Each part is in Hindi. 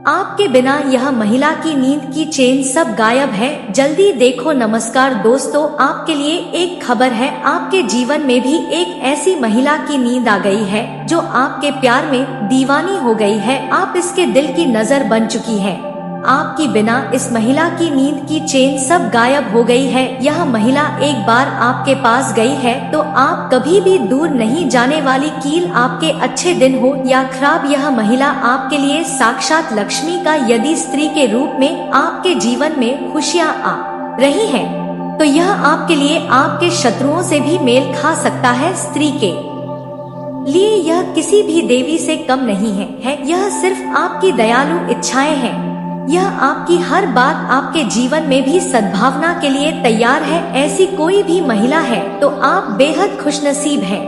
आपके बिना यह महिला की नींद की चैन सब गायब है। जल्दी देखो। नमस्कार दोस्तों, आपके लिए एक खबर है। आपके जीवन में भी एक ऐसी महिला की नींद आ गई है जो आपके प्यार में दीवानी हो गई है। आप इसके दिल की नजर बन चुकी है। आपकी बिना इस महिला की नींद की चैन सब गायब हो गई है। यह महिला एक बार आपके पास गई है तो आप कभी भी दूर नहीं जाने वाली। कील आपके अच्छे दिन हो या खराब, यह महिला आपके लिए साक्षात लक्ष्मी का यदि स्त्री के रूप में आपके जीवन में खुशियाँ आ रही हैं, तो यह आपके लिए आपके शत्रुओं से भी मेल खा सकता है। स्त्री के लिए यह किसी भी देवी से कम नहीं है। यह सिर्फ आपकी दयालु इच्छाएं हैं। यह आपकी हर बात आपके जीवन में भी सद्भावना के लिए तैयार है। ऐसी कोई भी महिला है तो आप बेहद खुशनसीब हैं,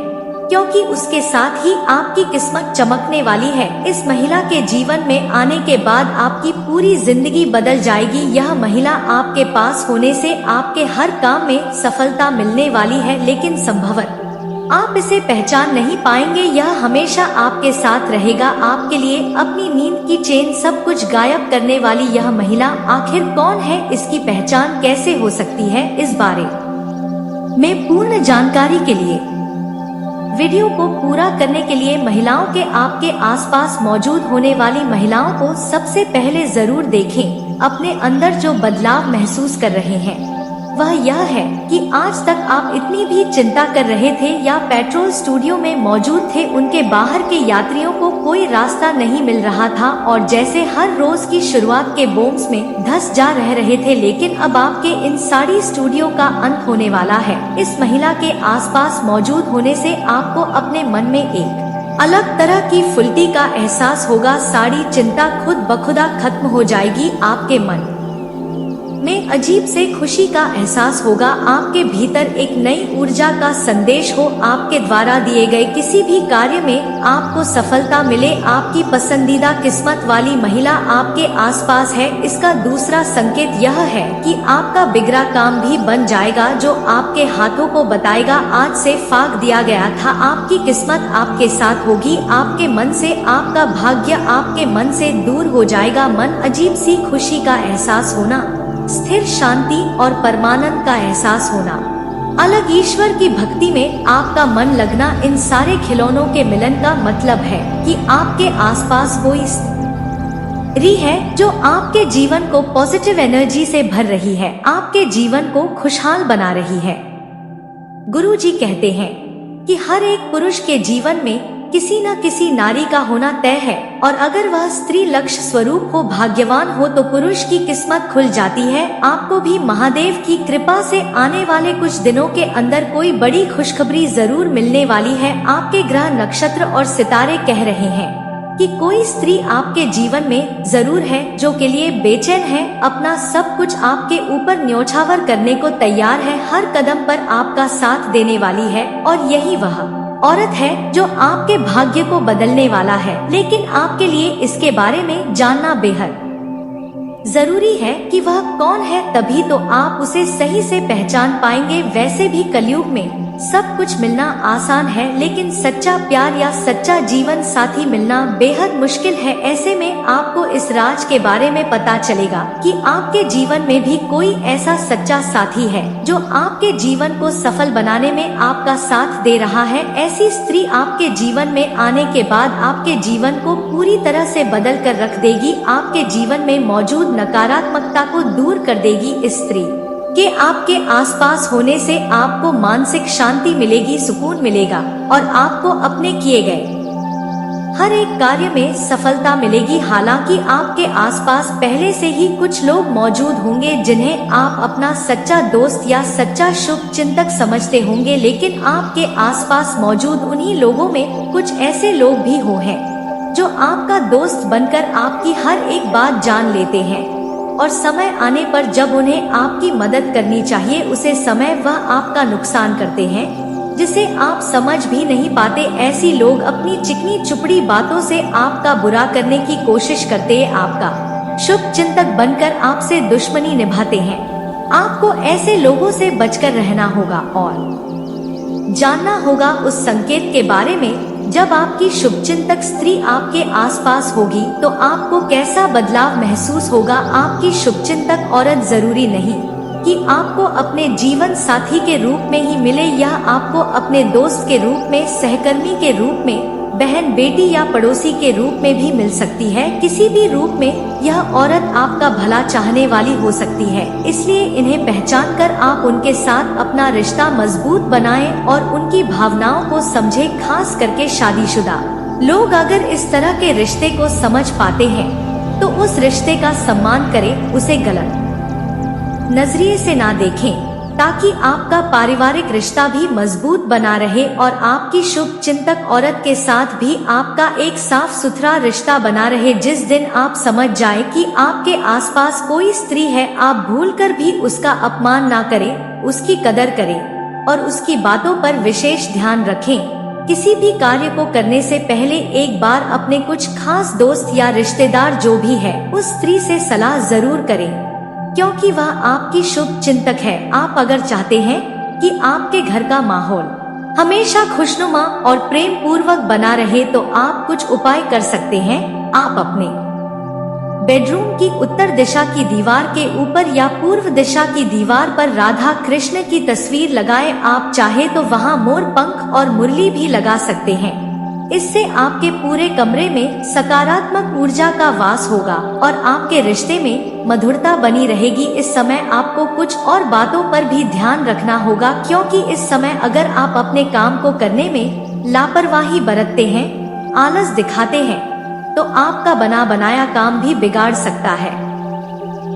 क्योंकि उसके साथ ही आपकी किस्मत चमकने वाली है। इस महिला के जीवन में आने के बाद आपकी पूरी जिंदगी बदल जाएगी। यह महिला आपके पास होने से आपके हर काम में सफलता मिलने वाली है, लेकिन संभवतः आप इसे पहचान नहीं पाएंगे। यह हमेशा आपके साथ रहेगा। आपके लिए अपनी नींद की चैन सब कुछ गायब करने वाली यह महिला आखिर कौन है, इसकी पहचान कैसे हो सकती है, इस बारे में पूर्ण जानकारी के लिए वीडियो को पूरा करने के लिए महिलाओं के आपके आसपास मौजूद होने वाली महिलाओं को सबसे पहले जरूर देखें। अपने अंदर जो बदलाव महसूस कर रहे हैं वह यह है कि आज तक आप इतनी भी चिंता कर रहे थे या पेट्रोल स्टूडियो में मौजूद थे, उनके बाहर के यात्रियों को कोई रास्ता नहीं मिल रहा था और जैसे हर रोज की शुरुआत के बोम्स में धंस जा रहे थे। लेकिन अब आपके इन सारी स्टूडियो का अंत होने वाला है। इस महिला के आसपास मौजूद होने से आपको अपने मन में एक अलग तरह की फुल्टी का एहसास होगा। सारी चिंता खुद बखुदा खत्म हो जाएगी। आपके मन में अजीब से खुशी का एहसास होगा। आपके भीतर एक नई ऊर्जा का संदेश हो। आपके द्वारा दिए गए किसी भी कार्य में आपको सफलता मिले। आपकी पसंदीदा किस्मत वाली महिला आपके आसपास है। इसका दूसरा संकेत यह है कि आपका बिगड़ा काम भी बन जाएगा, जो आपके हाथों को बताएगा आज से फाक दिया गया था। आपकी किस्मत आपके साथ होगी। आपके मन से आपका भाग्य आपके मन से दूर हो जाएगा। मन अजीब सी खुशी का एहसास होना, स्थिर शांति और परमानंद का एहसास होना, अलग ईश्वर की भक्ति में आपका मन लगना, इन सारे खिलौनों के मिलन का मतलब है कि आपके आसपास कोई स्त्री है जो आपके जीवन को पॉजिटिव एनर्जी से भर रही है, आपके जीवन को खुशहाल बना रही है। गुरुजी कहते हैं कि हर एक पुरुष के जीवन में किसी न किसी नारी का होना तय है, और अगर वह स्त्री लक्ष्य स्वरूप हो, भाग्यवान हो, तो पुरुष की किस्मत खुल जाती है। आपको भी महादेव की कृपा से आने वाले कुछ दिनों के अंदर कोई बड़ी खुशखबरी जरूर मिलने वाली है। आपके ग्रह, नक्षत्र और सितारे कह रहे हैं कि कोई स्त्री आपके जीवन में जरूर है जो के लिए बेचैन है, अपना सब कुछ आपके ऊपर न्योछावर करने को तैयार है, हर कदम पर आपका साथ देने वाली है। और यही वह औरत है जो आपके भाग्य को बदलने वाला है। लेकिन आपके लिए इसके बारे में जानना बेहद जरूरी है कि वह कौन है, तभी तो आप उसे सही से पहचान पाएंगे। वैसे भी कलयुग में सब कुछ मिलना आसान है, लेकिन सच्चा प्यार या सच्चा जीवन साथी मिलना बेहद मुश्किल है। ऐसे में आपको इस राज के बारे में पता चलेगा कि आपके जीवन में भी कोई ऐसा सच्चा साथी है जो आपके जीवन को सफल बनाने में आपका साथ दे रहा है। ऐसी स्त्री आपके जीवन में आने के बाद आपके जीवन को पूरी तरह से बदल कर रख देगी। आपके जीवन में मौजूद नकारात्मकता को दूर कर देगी। इस स्त्री के आपके आसपास होने से आपको मानसिक शांति मिलेगी, सुकून मिलेगा और आपको अपने किए गए हर एक कार्य में सफलता मिलेगी। हालांकि आपके आसपास पहले से ही कुछ लोग मौजूद होंगे जिन्हें आप अपना सच्चा दोस्त या सच्चा शुभ चिंतक समझते होंगे, लेकिन आपके आसपास मौजूद उन्हीं लोगों में कुछ ऐसे लोग भी हैं जो आपका दोस्त बनकर आपकी हर एक बात जान लेते हैं, और समय आने पर जब उन्हें आपकी मदद करनी चाहिए उसे समय वह आपका नुकसान करते हैं, जिसे आप समझ भी नहीं पाते। ऐसी लोग अपनी चिकनी चुपड़ी बातों से आपका बुरा करने की कोशिश करते हैं, आपका शुभ चिंतक बनकर आपसे दुश्मनी निभाते हैं। आपको ऐसे लोगों से बचकर रहना होगा और जानना होगा उस संकेत के बारे में जब आपकी शुभचिंतक स्त्री आपके आसपास होगी तो आपको कैसा बदलाव महसूस होगा। आपकी शुभचिंतक औरत जरूरी नहीं कि आपको अपने जीवन साथी के रूप में ही मिले, यह आपको अपने दोस्त के रूप में, सहकर्मी के रूप में, बहन, बेटी या पड़ोसी के रूप में भी मिल सकती है। किसी भी रूप में यह औरत आपका भला चाहने वाली हो सकती है, इसलिए इन्हें पहचान कर आप उनके साथ अपना रिश्ता मजबूत बनाएं और उनकी भावनाओं को समझें। खास करके शादीशुदा लोग अगर इस तरह के रिश्ते को समझ पाते हैं तो उस रिश्ते का सम्मान करें, उसे गलत नजरिए से ना देखें, ताकि आपका पारिवारिक रिश्ता भी मजबूत बना रहे और आपकी शुभ चिंतक औरत के साथ भी आपका एक साफ सुथरा रिश्ता बना रहे। जिस दिन आप समझ जाए कि आपके आसपास कोई स्त्री है, आप भूलकर भी उसका अपमान ना करें, उसकी कदर करें और उसकी बातों पर विशेष ध्यान रखें। किसी भी कार्य को करने से पहले एक बार अपने कुछ खास दोस्त या रिश्तेदार जो भी है उस स्त्री से सलाह जरूर करें, क्योंकि वह आपकी शुभ चिंतक है। आप अगर चाहते हैं कि आपके घर का माहौल हमेशा खुशनुमा और प्रेम पूर्वक बना रहे तो आप कुछ उपाय कर सकते हैं। आप अपने बेडरूम की उत्तर दिशा की दीवार के ऊपर या पूर्व दिशा की दीवार पर राधा कृष्ण की तस्वीर लगाएं। आप चाहे तो वहां मोर पंख और मुरली भी लगा सकते हैं। इससे आपके पूरे कमरे में सकारात्मक ऊर्जा का वास होगा और आपके रिश्ते में मधुरता बनी रहेगी। इस समय आपको कुछ और बातों पर भी ध्यान रखना होगा, क्योंकि इस समय अगर आप अपने काम को करने में लापरवाही बरतते हैं, आलस दिखाते हैं, तो आपका बना बनाया काम भी बिगाड़ सकता है।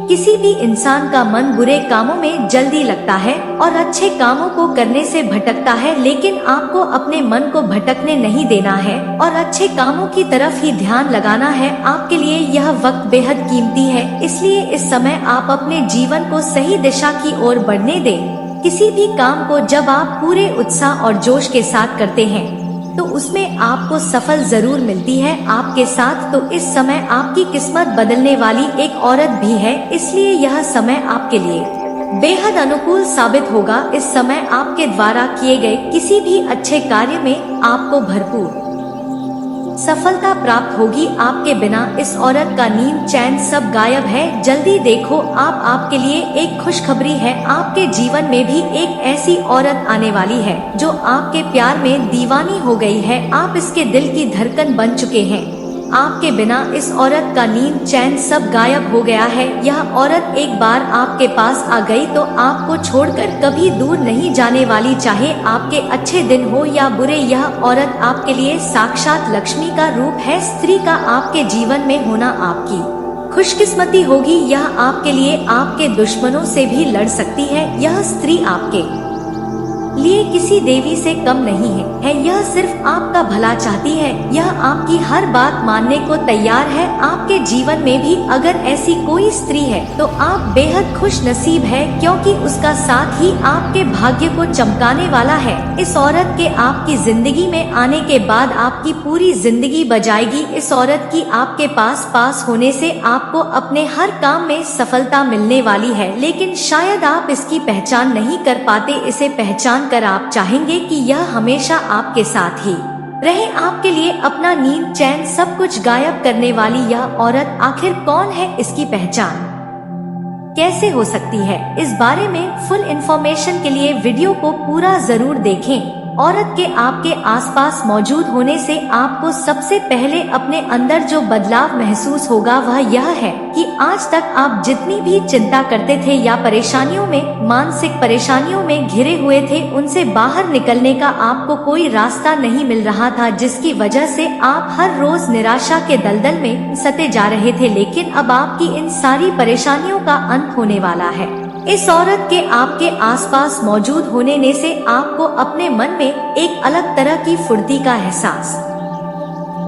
किसी भी इंसान का मन बुरे कामों में जल्दी लगता है और अच्छे कामों को करने से भटकता है, लेकिन आपको अपने मन को भटकने नहीं देना है और अच्छे कामों की तरफ ही ध्यान लगाना है। आपके लिए यह वक्त बेहद कीमती है, इसलिए इस समय आप अपने जीवन को सही दिशा की ओर बढ़ने दें। किसी भी काम को जब आप पूरे उत्साह और जोश के साथ करते हैं तो उसमें आपको सफल जरूर मिलती है। आपके साथ तो इस समय आपकी किस्मत बदलने वाली एक औरत भी है, इसलिए यह समय आपके लिए बेहद अनुकूल साबित होगा। इस समय आपके द्वारा किए गए किसी भी अच्छे कार्य में आपको भरपूर सफलता प्राप्त होगी। आपके बिना इस औरत का नींद चैन सब गायब है। जल्दी देखो, आपके लिए एक खुशखबरी है। आपके जीवन में भी एक ऐसी औरत आने वाली है जो आपके प्यार में दीवानी हो गई है। आप इसके दिल की धड़कन बन चुके हैं। आपके बिना इस औरत का नींद चैन सब गायब हो गया है। यह औरत एक बार आपके पास आ गई तो आपको छोड़कर कभी दूर नहीं जाने वाली, चाहे आपके अच्छे दिन हो या बुरे। यह औरत आपके लिए साक्षात लक्ष्मी का रूप है। स्त्री का आपके जीवन में होना आपकी खुशकिस्मती होगी। यह आपके लिए आपके दुश्मनों से भी लड़ सकती है। यह स्त्री आपके लिए किसी देवी से कम नहीं है। यह सिर्फ आपका भला चाहती है। यह आपकी हर बात मानने को तैयार है। आपके जीवन में भी अगर ऐसी कोई स्त्री है तो आप बेहद खुश नसीब है, क्योंकि उसका साथ ही आपके भाग्य को चमकाने वाला है। इस औरत के आपकी जिंदगी में आने के बाद आपकी पूरी जिंदगी बजाएगी। इस औरत की आपके पास होने से आपको अपने हर काम में सफलता मिलने वाली है, लेकिन शायद आप इसकी पहचान नहीं कर पाते। इसे पहचान कर आप चाहेंगे कि यह हमेशा आपके साथ ही रहे। आपके लिए अपना नींद चैन सब कुछ गायब करने वाली यह औरत आखिर कौन है, इसकी पहचान कैसे हो सकती है, इस बारे में फुल इंफॉर्मेशन के लिए वीडियो को पूरा जरूर देखें। औरत के आपके आसपास मौजूद होने से आपको सबसे पहले अपने अंदर जो बदलाव महसूस होगा वह यह है कि आज तक आप जितनी भी चिंता करते थे या परेशानियों में, मानसिक परेशानियों में घिरे हुए थे, उनसे बाहर निकलने का आपको कोई रास्ता नहीं मिल रहा था, जिसकी वजह से आप हर रोज निराशा के दलदल में सते जा रहे थे। लेकिन अब आपकी इन सारी परेशानियों का अंत होने वाला है। इस औरत के आपके आसपास मौजूद होने से आपको अपने मन में एक अलग तरह की फुर्ती का एहसास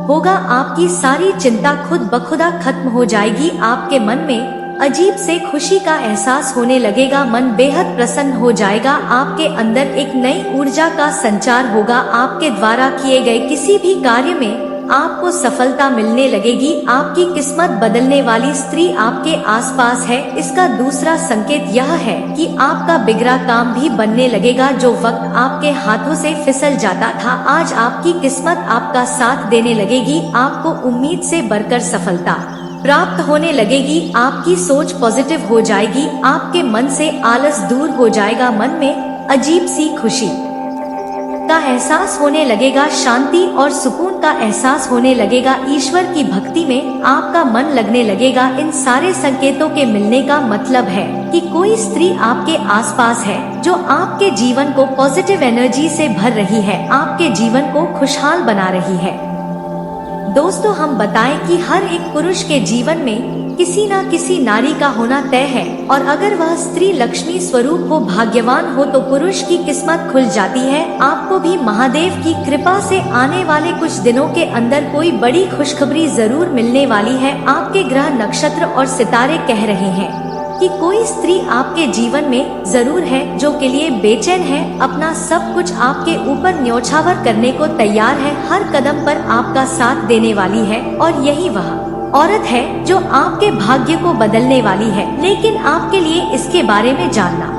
होगा। आपकी सारी चिंता खुद ब खुदा खत्म हो जाएगी। आपके मन में अजीब से खुशी का एहसास होने लगेगा। मन बेहद प्रसन्न हो जाएगा। आपके अंदर एक नई ऊर्जा का संचार होगा। आपके द्वारा किए गए किसी भी कार्य में आपको सफलता मिलने लगेगी। आपकी किस्मत बदलने वाली स्त्री आपके आसपास है। इसका दूसरा संकेत यह है कि आपका बिगड़ा काम भी बनने लगेगा। जो वक्त आपके हाथों से फिसल जाता था, आज आपकी किस्मत आपका साथ देने लगेगी। आपको उम्मीद से बढ़कर सफलता प्राप्त होने लगेगी। आपकी सोच पॉजिटिव हो जाएगी। आपके मन से आलस दूर हो जाएगा। मन में अजीब सी खुशी का एहसास होने लगेगा। शांति और सुकून का एहसास होने लगेगा। ईश्वर की भक्ति में आपका मन लगने लगेगा। इन सारे संकेतों के मिलने का मतलब है कि कोई स्त्री आपके आसपास है जो आपके जीवन को पॉजिटिव एनर्जी से भर रही है, आपके जीवन को खुशहाल बना रही है। दोस्तों, हम बताएं कि हर एक पुरुष के जीवन में किसी न किसी नारी का होना तय है, और अगर वह स्त्री लक्ष्मी स्वरूप हो, भाग्यवान हो, तो पुरुष की किस्मत खुल जाती है। आपको भी महादेव की कृपा से आने वाले कुछ दिनों के अंदर कोई बड़ी खुशखबरी जरूर मिलने वाली है। आपके ग्रह, नक्षत्र और सितारे कह रहे हैं कि कोई स्त्री आपके जीवन में जरूर है जो के लिए बेचैन है, अपना सब कुछ आपके ऊपर न्योछावर करने को तैयार है, हर कदम पर आपका साथ देने वाली है। और यही वह औरत है जो आपके भाग्य को बदलने वाली है। लेकिन आपके लिए इसके बारे में जानना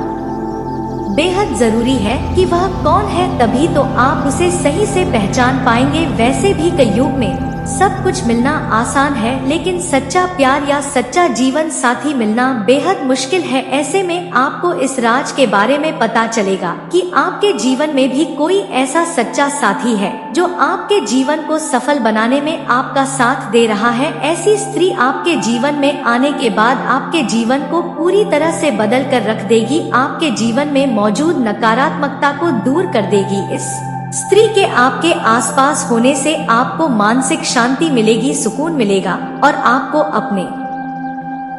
बेहद जरूरी है कि वह कौन है, तभी तो आप उसे सही से पहचान पाएंगे। वैसे भी कलयुग में सब कुछ मिलना आसान है, लेकिन सच्चा प्यार या सच्चा जीवन साथी मिलना बेहद मुश्किल है। ऐसे में आपको इस राज के बारे में पता चलेगा कि आपके जीवन में भी कोई ऐसा सच्चा साथी है जो आपके जीवन को सफल बनाने में आपका साथ दे रहा है। ऐसी स्त्री आपके जीवन में आने के बाद आपके जीवन को पूरी तरह से बदल कर रख देगी। आपके जीवन में मौजूद नकारात्मकता को दूर कर देगी। इस स्त्री के आपके आसपास होने से आपको मानसिक शांति मिलेगी, सुकून मिलेगा, और आपको अपने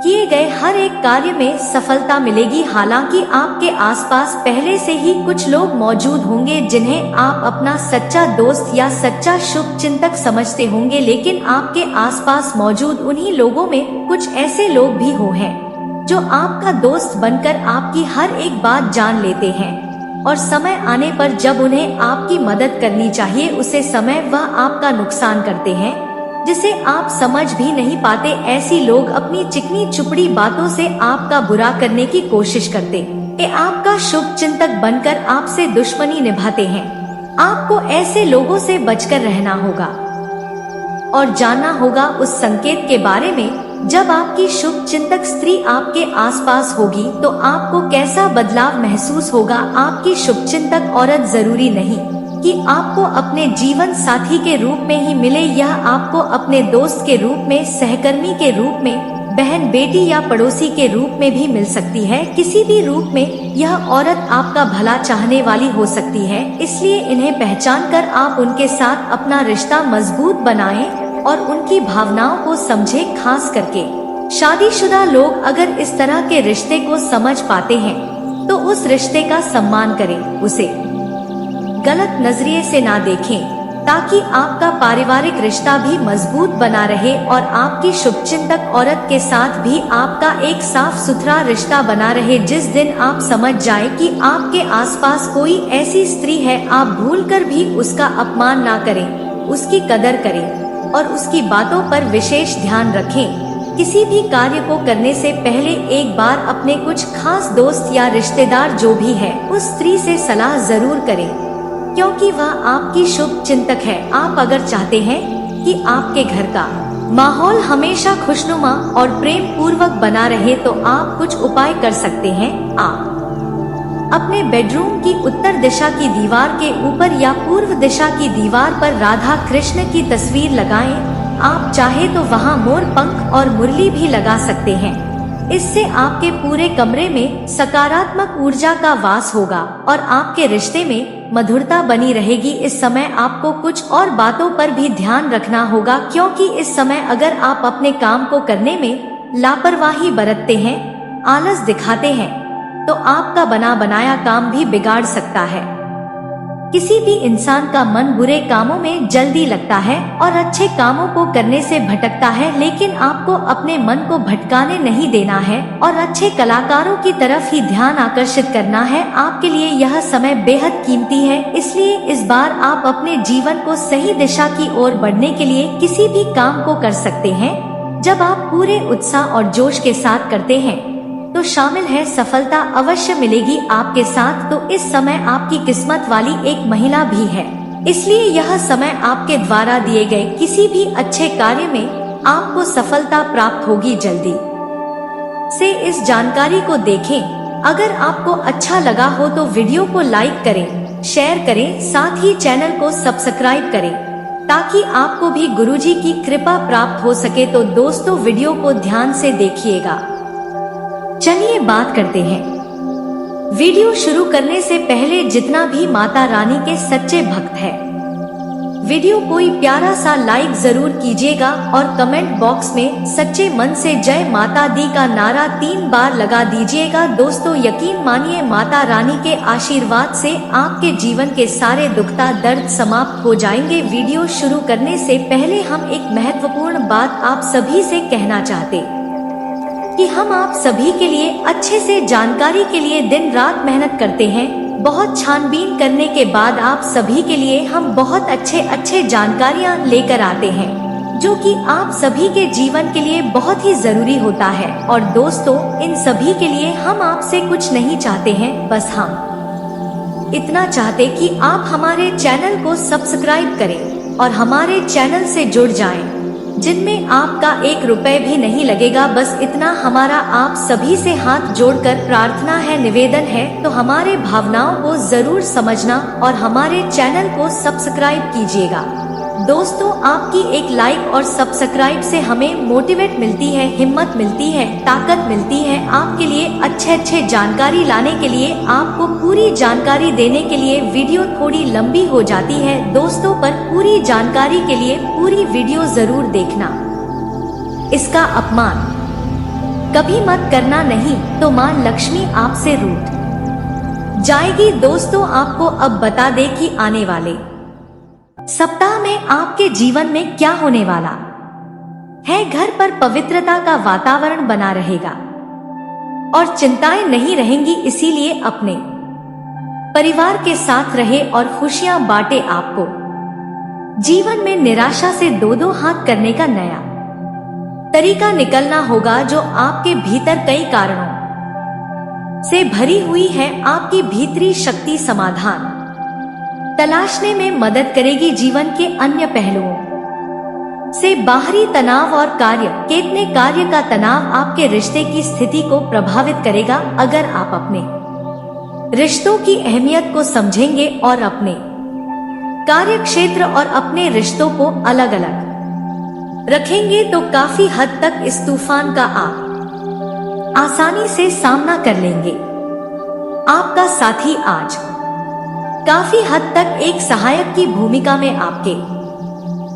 किए गए हर एक कार्य में सफलता मिलेगी। हालांकि आपके आसपास पहले से ही कुछ लोग मौजूद होंगे जिन्हें आप अपना सच्चा दोस्त या सच्चा शुभ चिंतक समझते होंगे, लेकिन आपके आसपास मौजूद उन्हीं लोगों में कुछ ऐसे लोग भी हैं जो आपका दोस्त बनकर आपकी हर एक बात जान लेते हैं, और समय आने पर जब उन्हें आपकी मदद करनी चाहिए उसे समय वह आपका नुकसान करते हैं, जिसे आप समझ भी नहीं पाते। ऐसी लोग अपनी चिकनी चुपड़ी बातों से आपका बुरा करने की कोशिश करते हैं, आपका शुभ चिंतक बनकर आपसे दुश्मनी निभाते हैं। आपको ऐसे लोगों से बचकर रहना होगा और जानना होगा उस संकेत के बारे में। जब आपकी शुभ चिंतक स्त्री आपके आसपास होगी तो आपको कैसा बदलाव महसूस होगा। आपकी शुभ चिंतक औरत जरूरी नहीं कि आपको अपने जीवन साथी के रूप में ही मिले, यह आपको अपने दोस्त के रूप में, सहकर्मी के रूप में, बहन, बेटी या पड़ोसी के रूप में भी मिल सकती है। किसी भी रूप में यह औरत आपका भला चाहने वाली हो सकती है। इसलिए इन्हें पहचान कर आप उनके साथ अपना रिश्ता मजबूत बनाएं और उनकी भावनाओं को समझें। खास करके शादीशुदा लोग अगर इस तरह के रिश्ते को समझ पाते हैं तो उस रिश्ते का सम्मान करें, उसे गलत नजरिए से ना देखें, ताकि आपका पारिवारिक रिश्ता भी मजबूत बना रहे और आपकी शुभचिंतक औरत के साथ भी आपका एक साफ सुथरा रिश्ता बना रहे। जिस दिन आप समझ जाए कि आपके आसपास कोई ऐसी स्त्री है, आप भूलकर भी उसका अपमान ना करें, उसकी कदर करें और उसकी बातों पर विशेष ध्यान रखें। किसी भी कार्य को करने से पहले एक बार अपने कुछ खास दोस्त या रिश्तेदार जो भी है उस स्त्री से सलाह जरूर करें, क्योंकि वह आपकी शुभ चिंतक है। आप अगर चाहते हैं कि आपके घर का माहौल हमेशा खुशनुमा और प्रेम पूर्वक बना रहे तो आप कुछ उपाय कर सकते हैं। आप अपने बेडरूम की उत्तर दिशा की दीवार के ऊपर या पूर्व दिशा की दीवार पर राधा कृष्ण की तस्वीर लगाएं। आप चाहे तो वहां मोर पंख और मुरली भी लगा सकते हैं। इससे आपके पूरे कमरे में सकारात्मक ऊर्जा का वास होगा और आपके रिश्ते में मधुरता बनी रहेगी। इस समय आपको कुछ और बातों पर भी ध्यान रखना होगा, क्योंकि इस समय अगर आप अपने काम को करने में लापरवाही बरतते हैं, आलस दिखाते हैं, तो आपका बना बनाया काम भी बिगाड़ सकता है। किसी भी इंसान का मन बुरे कामों में जल्दी लगता है और अच्छे कामों को करने से भटकता है, लेकिन आपको अपने मन को भटकाने नहीं देना है और अच्छे कलाकारों की तरफ ही ध्यान आकर्षित करना है। आपके लिए यह समय बेहद कीमती है, इसलिए इस बार आप अपने जीवन को सही दिशा की ओर बढ़ने के लिए किसी भी काम को कर सकते हैं। जब आप पूरे उत्साह और जोश के साथ करते हैं तो शामिल है सफलता अवश्य मिलेगी आपके साथ। तो इस समय आपकी किस्मत वाली एक महिला भी है, इसलिए यह समय आपके द्वारा दिए गए किसी भी अच्छे कार्य में आपको सफलता प्राप्त होगी। जल्दी से इस जानकारी को देखें। अगर आपको अच्छा लगा हो तो वीडियो को लाइक करें, शेयर करें, साथ ही चैनल को सब्सक्राइब करें ताकि आपको भी गुरुजी की कृपा प्राप्त हो सके। तो दोस्तों, वीडियो को ध्यान से देखिएगा। चलिए बात करते हैं। वीडियो शुरू करने से पहले जितना भी माता रानी के सच्चे भक्त है, वीडियो कोई प्यारा सा लाइक जरूर कीजिएगा और कमेंट बॉक्स में सच्चे मन से जय माता दी का नारा 3 बार लगा दीजिएगा। दोस्तों, यकीन मानिए माता रानी के आशीर्वाद से आपके जीवन के सारे दुखता दर्द समाप्त हो जाएंगे। वीडियो शुरू करने से पहले हम एक महत्वपूर्ण बात आप सभी से कहना चाहते कि हम आप सभी के लिए अच्छे से जानकारी के लिए दिन रात मेहनत करते हैं। बहुत छानबीन करने के बाद आप सभी के लिए हम बहुत अच्छे जानकारियां लेकर आते हैं, जो कि आप सभी के जीवन के लिए बहुत ही जरूरी होता है। और दोस्तों, इन सभी के लिए हम आपसे कुछ नहीं चाहते हैं, बस हम इतना चाहते कि आप हमारे चैनल को सब्सक्राइब करें और हमारे चैनल से जुड़ जाएं, जिनमें आपका 1 रुपए भी नहीं लगेगा। बस इतना हमारा आप सभी से हाथ जोड़कर प्रार्थना है, निवेदन है। तो हमारे भावनाओं को जरूर समझना और हमारे चैनल को सब्सक्राइब कीजिएगा। दोस्तों, आपकी एक लाइक और सब्सक्राइब से हमें मोटिवेट मिलती है, हिम्मत मिलती है, ताकत मिलती है आपके लिए अच्छे जानकारी लाने के लिए, आपको पूरी जानकारी देने के लिए। वीडियो थोड़ी लंबी हो जाती है दोस्तों, पर पूरी जानकारी के लिए पूरी वीडियो जरूर देखना। इसका अपमान कभी मत करना, नहीं तो मां लक्ष्मी आपसे रूठ जाएगी। दोस्तों, आपको अब बता दे कि आने वाले सप्ताह में आपके जीवन में क्या होने वाला है। घर पर पवित्रता का वातावरण बना रहेगा और चिंताएं नहीं रहेंगी, इसीलिए अपने परिवार के साथ रहे और खुशियां बांटे। आपको जीवन में निराशा से दो हाथ करने का नया तरीका निकलना होगा, जो आपके भीतर कई कारणों से भरी हुई है। आपकी भीतरी शक्ति समाधान तलाशने में मदद करेगी। जीवन के अन्य पहलुओं से बाहरी तनाव और कार्य का तनाव आपके रिश्ते की स्थिति को प्रभावित करेगा। अगर आप अपने रिश्तों की अहमियत को समझेंगे और अपने कार्य क्षेत्र और अपने रिश्तों को अलग अलग रखेंगे तो काफी हद तक इस तूफान का आप आसानी से सामना कर लेंगे। आपका साथी आज काफी हद तक एक सहायक की भूमिका में आपके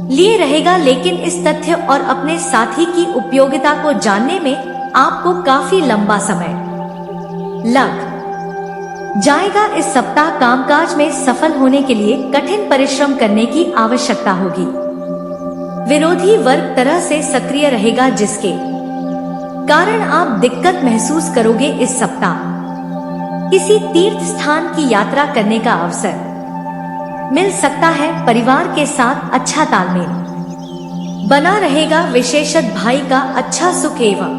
लिए रहेगा, लेकिन इस तथ्य और अपने साथी की उपयोगिता को जानने में आपको काफी लंबा समय लग जाएगा। इस सप्ताह कामकाज में सफल होने के लिए कठिन परिश्रम करने की आवश्यकता होगी। विरोधी वर्ग तरह से सक्रिय रहेगा, जिसके कारण आप दिक्कत महसूस करोगे। इस सप्ताह किसी तीर्थ स्थान की यात्रा करने का अवसर मिल सकता है। परिवार के साथ अच्छा तालमेल बना रहेगा। विशेषत भाई का अच्छा सुख एवं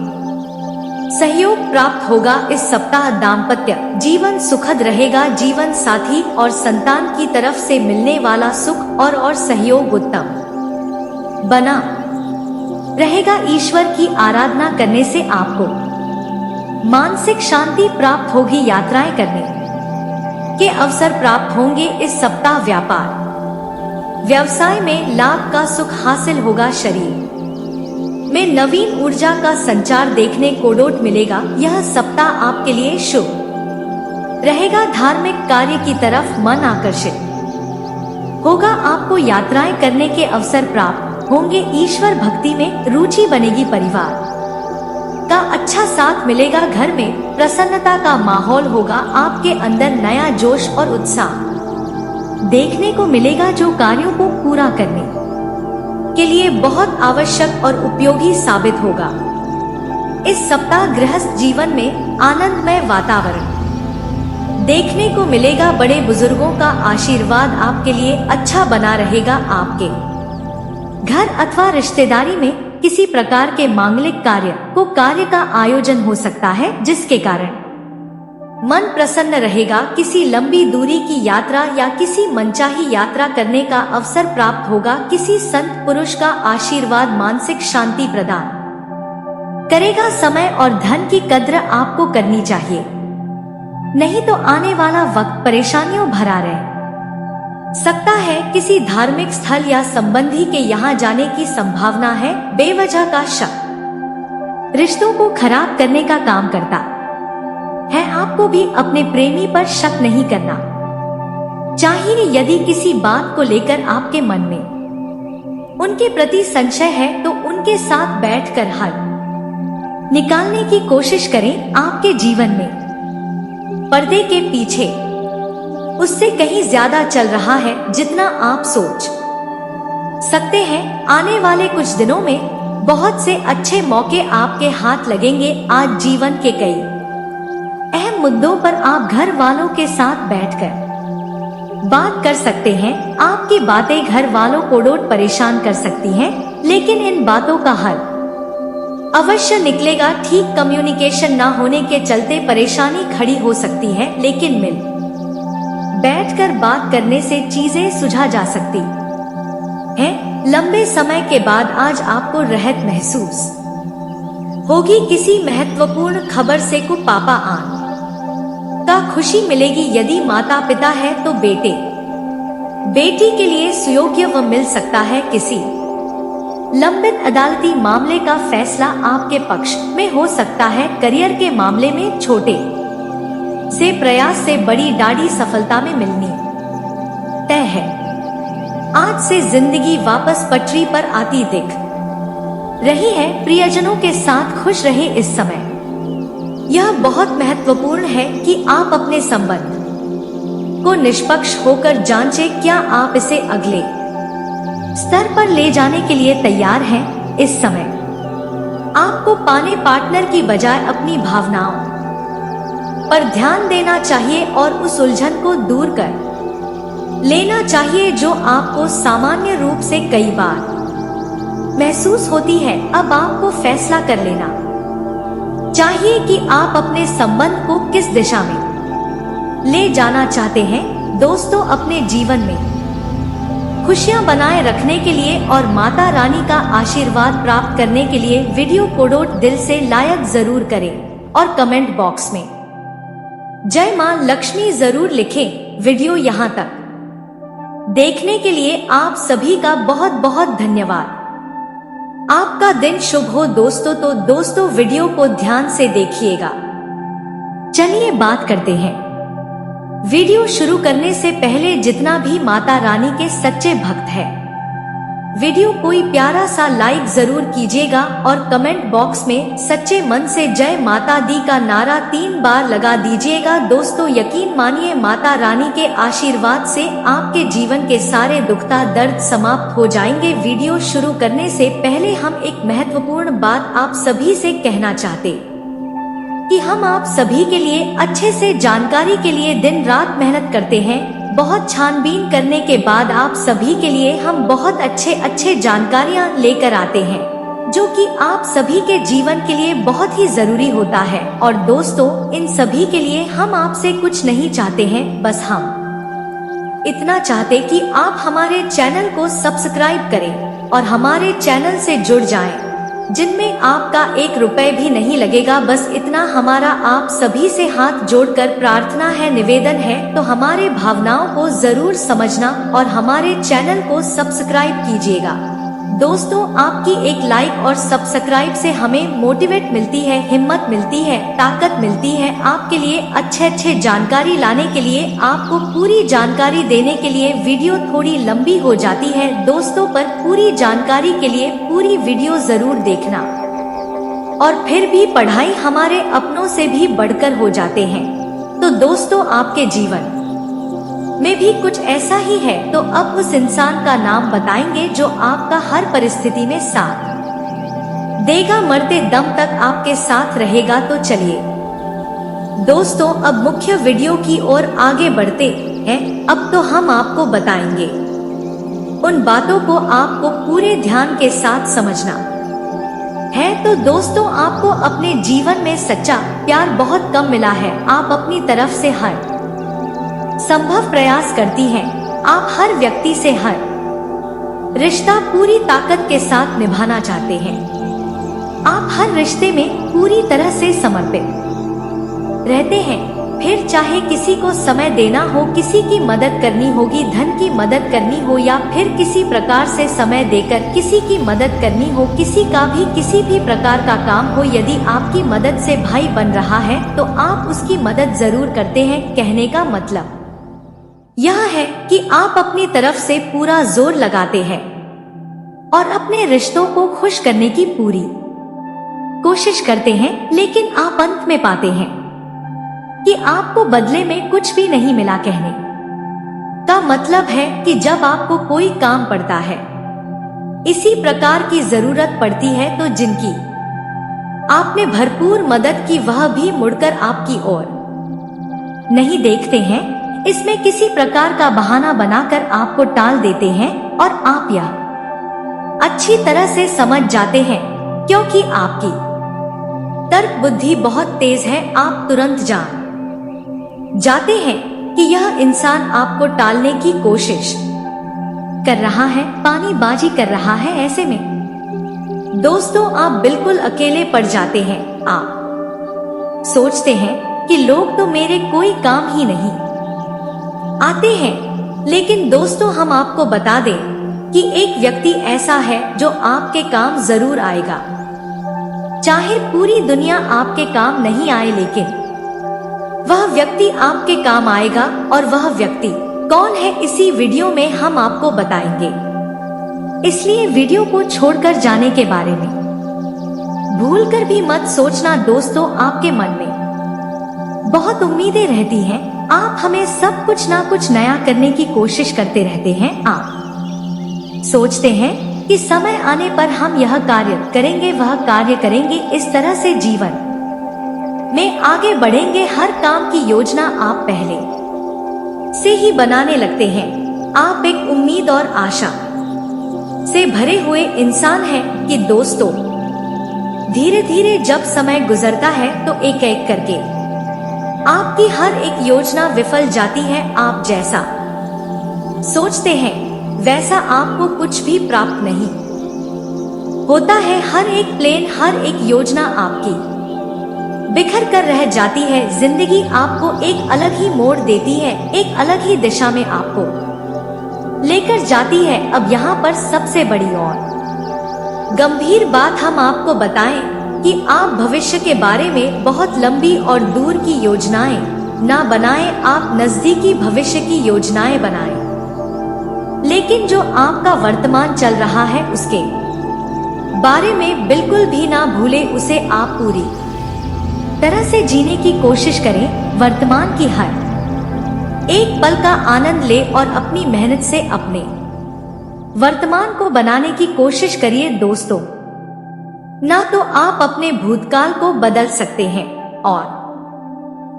सहयोग प्राप्त होगा। इस सप्ताह दाम्पत्य जीवन सुखद रहेगा। जीवन साथी और संतान की तरफ से मिलने वाला सुख और सहयोग उत्तम बना रहेगा। ईश्वर की आराधना करने से आपको मानसिक शांति प्राप्त होगी। यात्राएं करने के अवसर प्राप्त होंगे। इस सप्ताह व्यापार व्यवसाय में लाभ का सुख हासिल होगा। शरीर में नवीन ऊर्जा का संचार देखने को मिलेगा। यह सप्ताह आपके लिए शुभ रहेगा। धार्मिक कार्य की तरफ मन आकर्षित होगा। आपको यात्राएं करने के अवसर प्राप्त होंगे। ईश्वर भक्ति में रुचि बनेगी। परिवार का अच्छा साथ मिलेगा। घर में प्रसन्नता का माहौल होगा। आपके अंदर नया जोश और उत्साह देखने को मिलेगा जो कार्यों को पूरा करने के लिए बहुत आवश्यक और उपयोगी साबित होगा। इस सप्ताह गृहस्थ जीवन में आनंदमय वातावरण देखने को मिलेगा। बड़े बुजुर्गों का आशीर्वाद आपके लिए अच्छा बना रहेगा। आपके घर अथवा रिश्तेदारी में किसी प्रकार के मांगलिक कार्य का आयोजन हो सकता है, जिसके कारण मन प्रसन्न रहेगा। किसी लंबी दूरी की यात्रा या किसी मनचाही यात्रा करने का अवसर प्राप्त होगा। किसी संत पुरुष का आशीर्वाद मानसिक शांति प्रदान करेगा। समय और धन की कद्र आपको करनी चाहिए, नहीं तो आने वाला वक्त परेशानियों भरा रह सकता है। किसी धार्मिक स्थल या संबंधी के यहाँ जाने की संभावना है। बेवजह का शक रिश्तों को खराब करने का काम करता है। आपको भी अपने प्रेमी पर शक नहीं करना चाहिए। यदि किसी बात को लेकर आपके मन में उनके प्रति संशय है तो उनके साथ बैठकर हल निकालने की कोशिश करें। आपके जीवन में पर्दे के पीछे उससे कहीं ज्यादा चल रहा है जितना आप सोच सकते हैं। आने वाले कुछ दिनों में बहुत से अच्छे मौके आपके हाथ लगेंगे। आज जीवन के कई अहम मुद्दों पर आप घर वालों के साथ बैठकर बात कर सकते हैं। आपकी बातें घर वालों को डोट परेशान कर सकती हैं, लेकिन इन बातों का हल अवश्य निकलेगा। ठीक कम्युनिकेशन ना होने के चलते परेशानी खड़ी हो सकती है, लेकिन मिल बैठकर बात करने से चीजें सुलझा जा सकती हैं। लंबे समय के बाद आज आपको राहत महसूस होगी। किसी महत्वपूर्ण खबर से को पापा आन का खुशी मिलेगी। यदि माता पिता है तो बेटी के लिए सुयोग्य व मिल सकता है। किसी लंबित अदालती मामले का फैसला आपके पक्ष में हो सकता है। करियर के मामले में छोटे से प्रयास से बड़ी दाढ़ी सफलता में मिलनी तय है। आज से जिंदगी वापस पटरी पर आती दिख रही है। प्रियजनों के साथ खुश रहे इस समय। यह बहुत महत्वपूर्ण है कि आप अपने संबंध को निष्पक्ष होकर जांचें। क्या आप इसे अगले स्तर पर ले जाने के लिए तैयार हैं? इस समय आपको पाने पार्टनर की बजाय अपनी भावनाओं पर ध्यान देना चाहिए और उस उलझन को दूर कर लेना चाहिए जो आपको सामान्य रूप से कई बार महसूस होती है। अब आपको फैसला कर लेना चाहिए कि आप अपने संबंध को किस दिशा में ले जाना चाहते हैं। दोस्तों, अपने जीवन में खुशियां बनाए रखने के लिए और माता रानी का आशीर्वाद प्राप्त करने के लिए वीडियो को दिल से लाइक जरूर करें और कमेंट बॉक्स में जय मां लक्ष्मी जरूर लिखें। वीडियो यहां तक देखने के लिए आप सभी का बहुत बहुत धन्यवाद। आपका दिन शुभ हो दोस्तों। तो दोस्तों, वीडियो को ध्यान से देखिएगा। चलिए बात करते हैं। वीडियो शुरू करने से पहले जितना भी माता रानी के सच्चे भक्त हैं, वीडियो कोई प्यारा सा लाइक जरूर कीजिएगा और कमेंट बॉक्स में सच्चे मन से जय माता दी का नारा 3 बार लगा दीजिएगा। दोस्तों, यकीन मानिए माता रानी के आशीर्वाद से आपके जीवन के सारे दुखता दर्द समाप्त हो जाएंगे। वीडियो शुरू करने से पहले हम एक महत्वपूर्ण बात आप सभी से कहना चाहते कि हम आप सभी के लिए अच्छे से जानकारी के लिए दिन रात मेहनत करते हैं। बहुत छानबीन करने के बाद आप सभी के लिए हम बहुत अच्छे जानकारियां लेकर आते हैं, जो कि आप सभी के जीवन के लिए बहुत ही जरूरी होता है। और दोस्तों, इन सभी के लिए हम आपसे कुछ नहीं चाहते हैं, बस हम इतना चाहते कि आप हमारे चैनल को सब्सक्राइब करें और हमारे चैनल से जुड़ जाएं, जिनमें आपका 1 रुपए भी नहीं लगेगा। बस इतना हमारा आप सभी से हाथ जोड़कर प्रार्थना है, निवेदन है। तो हमारे भावनाओं को जरूर समझना और हमारे चैनल को सब्सक्राइब कीजिएगा। दोस्तों, आपकी एक लाइक और सब्सक्राइब से हमें मोटिवेट मिलती है, हिम्मत मिलती है, ताकत मिलती है आपके लिए अच्छे जानकारी लाने के लिए, आपको पूरी जानकारी देने के लिए। वीडियो थोड़ी लंबी हो जाती है दोस्तों, पर पूरी जानकारी के लिए पूरी वीडियो जरूर देखना। और फिर भी पढ़ाई हमारे अपनों से भी बढ़कर हो जाते हैं। तो दोस्तों, आपके जीवन में भी कुछ ऐसा ही है, तो अब उस इंसान का नाम बताएंगे जो आपका हर परिस्थिति में साथ देगा, मरते दम तक आपके साथ रहेगा। तो चलिए दोस्तों, अब मुख्य वीडियो की ओर आगे बढ़ते हैं। अब तो हम आपको बताएंगे उन बातों को आपको पूरे ध्यान के साथ समझना है। तो दोस्तों, आपको अपने जीवन में सच्चा प्यार बहुत कम मिला है। आप अपनी तरफ से हर संभव प्रयास करती हैं। आप हर व्यक्ति से हर रिश्ता पूरी ताकत के साथ निभाना चाहते हैं। आप हर रिश्ते में पूरी तरह से समर्पित रहते हैं। फिर चाहे किसी को समय देना हो, किसी की मदद करनी होगी, धन की मदद करनी हो, या फिर किसी प्रकार से समय देकर किसी की मदद करनी हो, किसी भी प्रकार का काम हो, यदि आपकी मदद से भाई बन रहा है तो आप उसकी मदद जरूर करते हैं। कहने का मतलब यह है कि आप अपनी तरफ से पूरा जोर लगाते हैं और अपने रिश्तों को खुश करने की पूरी कोशिश करते हैं, लेकिन आप अंत में पाते हैं कि आपको बदले में कुछ भी नहीं मिला। कहने का मतलब है कि जब आपको कोई काम पड़ता है, इसी प्रकार की जरूरत पड़ती है, तो जिनकी आपने भरपूर मदद की वह भी मुड़कर आपकी ओर नहीं देखते हैं। इसमें किसी प्रकार का बहाना बनाकर आपको टाल देते हैं और आप यह अच्छी तरह से समझ जाते हैं, क्योंकि आपकी तर्क बुद्धि बहुत तेज है। आप तुरंत जाते हैं कि यह इंसान आपको टालने की कोशिश कर रहा है, पानीबाजी कर रहा है। ऐसे में दोस्तों, आप बिल्कुल अकेले पड़ जाते हैं। आप सोचते हैं कि लोग तो मेरे कोई काम ही नहीं आते हैं। लेकिन दोस्तों, हम आपको बता दें कि एक व्यक्ति ऐसा है जो आपके काम जरूर आएगा। चाहे पूरी दुनिया आपके काम नहीं आए, लेकिन वह व्यक्ति आपके काम आएगा। और वह व्यक्ति कौन है, इसी वीडियो में हम आपको बताएंगे। इसलिए वीडियो को छोड़कर जाने के बारे में भूलकर भी मत सोचना। दोस्तों, आपके मन में बहुत उम्मीदें रहती हैं। आप हमें सब कुछ ना कुछ नया करने की कोशिश करते रहते हैं। आप सोचते हैं कि समय आने पर हम यह कार्य करेंगे, वह कार्य करेंगे, इस तरह से जीवन में आगे बढ़ेंगे। हर काम की योजना आप पहले से ही बनाने लगते हैं। आप एक उम्मीद और आशा से भरे हुए इंसान हैं कि दोस्तों, धीरे धीरे जब समय गुजरता है तो एक एक करके आपकी हर एक योजना विफल जाती है। आप जैसा सोचते हैं वैसा आपको कुछ भी प्राप्त नहीं होता है। हर एक प्लान, हर एक योजना आपकी बिखर कर रह जाती है। जिंदगी आपको एक अलग ही मोड़ देती है, एक अलग ही दिशा में आपको लेकर जाती है। अब यहाँ पर सबसे बड़ी और गंभीर बात हम आपको बताएं कि आप भविष्य के बारे में बहुत लंबी और दूर की योजनाएं ना बनाएं। आप नजदीकी भविष्य की योजनाएं बनाएं, लेकिन जो आपका वर्तमान चल रहा है उसके बारे में बिल्कुल भी ना भूले। उसे आप पूरी तरह से जीने की कोशिश करें। वर्तमान की हर एक पल का आनंद ले और अपनी मेहनत से अपने वर्तमान को बनाने की कोशिश करिए। दोस्तों, ना तो आप अपने भूतकाल को बदल सकते हैं और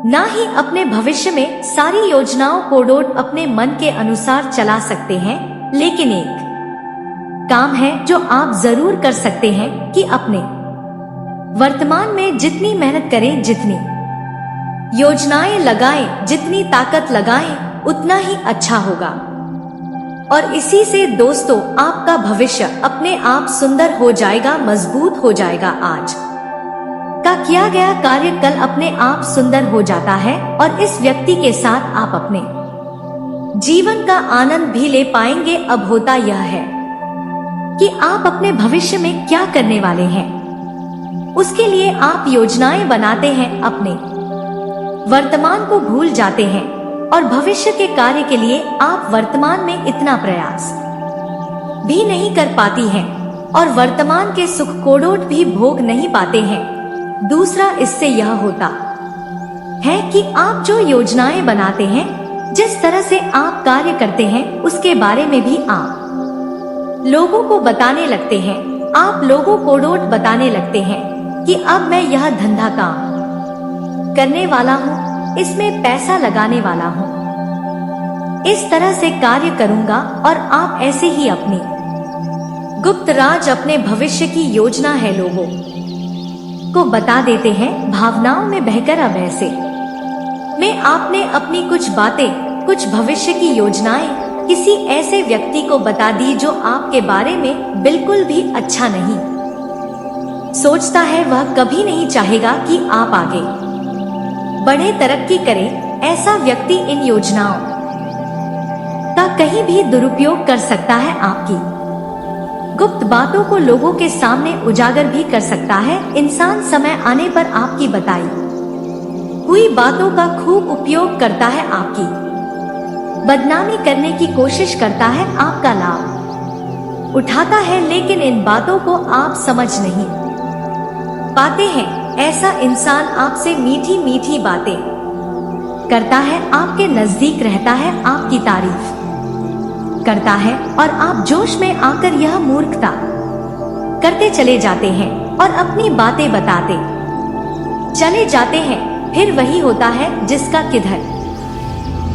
ना ही अपने भविष्य में सारी योजनाओं को अपने मन के अनुसार चला सकते हैं। लेकिन एक काम है जो आप जरूर कर सकते हैं कि अपने वर्तमान में जितनी मेहनत करें, जितनी योजनाएं लगाएं, जितनी ताकत लगाएं, उतना ही अच्छा होगा। और इसी से दोस्तों, आपका भविष्य अपने आप सुंदर हो जाएगा, मजबूत हो जाएगा। आज का किया गया कार्य कल अपने आप सुंदर हो जाता है और इस व्यक्ति के साथ आप अपने जीवन का आनंद भी ले पाएंगे। अब होता यह है कि आप अपने भविष्य में क्या करने वाले हैं, उसके लिए आप योजनाएं बनाते हैं, अपने वर्तमान को भूल जाते हैं और भविष्य के कार्य के लिए आप वर्तमान में इतना प्रयास भी नहीं कर पाती हैं और वर्तमान के सुख को भी भोग नहीं पाते हैं। दूसरा, इससे यह होता है कि आप जो योजनाएं बनाते हैं, जिस तरह से आप कार्य करते हैं उसके बारे में भी आप लोगों को बताने लगते हैं। आप लोगों को डोट बताने लगते हैं कि अब मैं यह धंधा काम करने वाला हूँ, इसमें पैसा लगाने वाला हूँ, इस तरह से कार्य करूंगा। और आप ऐसे ही अपनी गुप्त राज, अपने भविष्य की योजना है लोगों को बता देते हैं, भावनाओं में बहकर। अब ऐसे में आपने अपनी कुछ बातें, कुछ भविष्य की योजनाएं किसी ऐसे व्यक्ति को बता दी जो आपके बारे में बिल्कुल भी अच्छा नहीं सोचता है। वह कभी नहीं चाहेगा कि आप आगे बढ़े, तरक्की करें। ऐसा व्यक्ति इन योजनाओं का कहीं भी दुरुपयोग कर सकता है। आपकी गुप्त बातों को लोगों के सामने उजागर भी कर सकता है। इंसान समय आने पर आपकी बताई हुई बातों का खूब उपयोग करता है, आपकी बदनामी करने की कोशिश करता है, आपका लाभ उठाता है, लेकिन इन बातों को आप समझ नहीं पाते हैं। ऐसा इंसान आपसे मीठी मीठी बातें करता है, आपके नजदीक रहता है, आपकी तारीफ करता है, और आप जोश में आकर यह मूर्खता करते चले जाते हैं और अपनी बातें बताते चले जाते हैं। फिर वही होता है जिसका किधर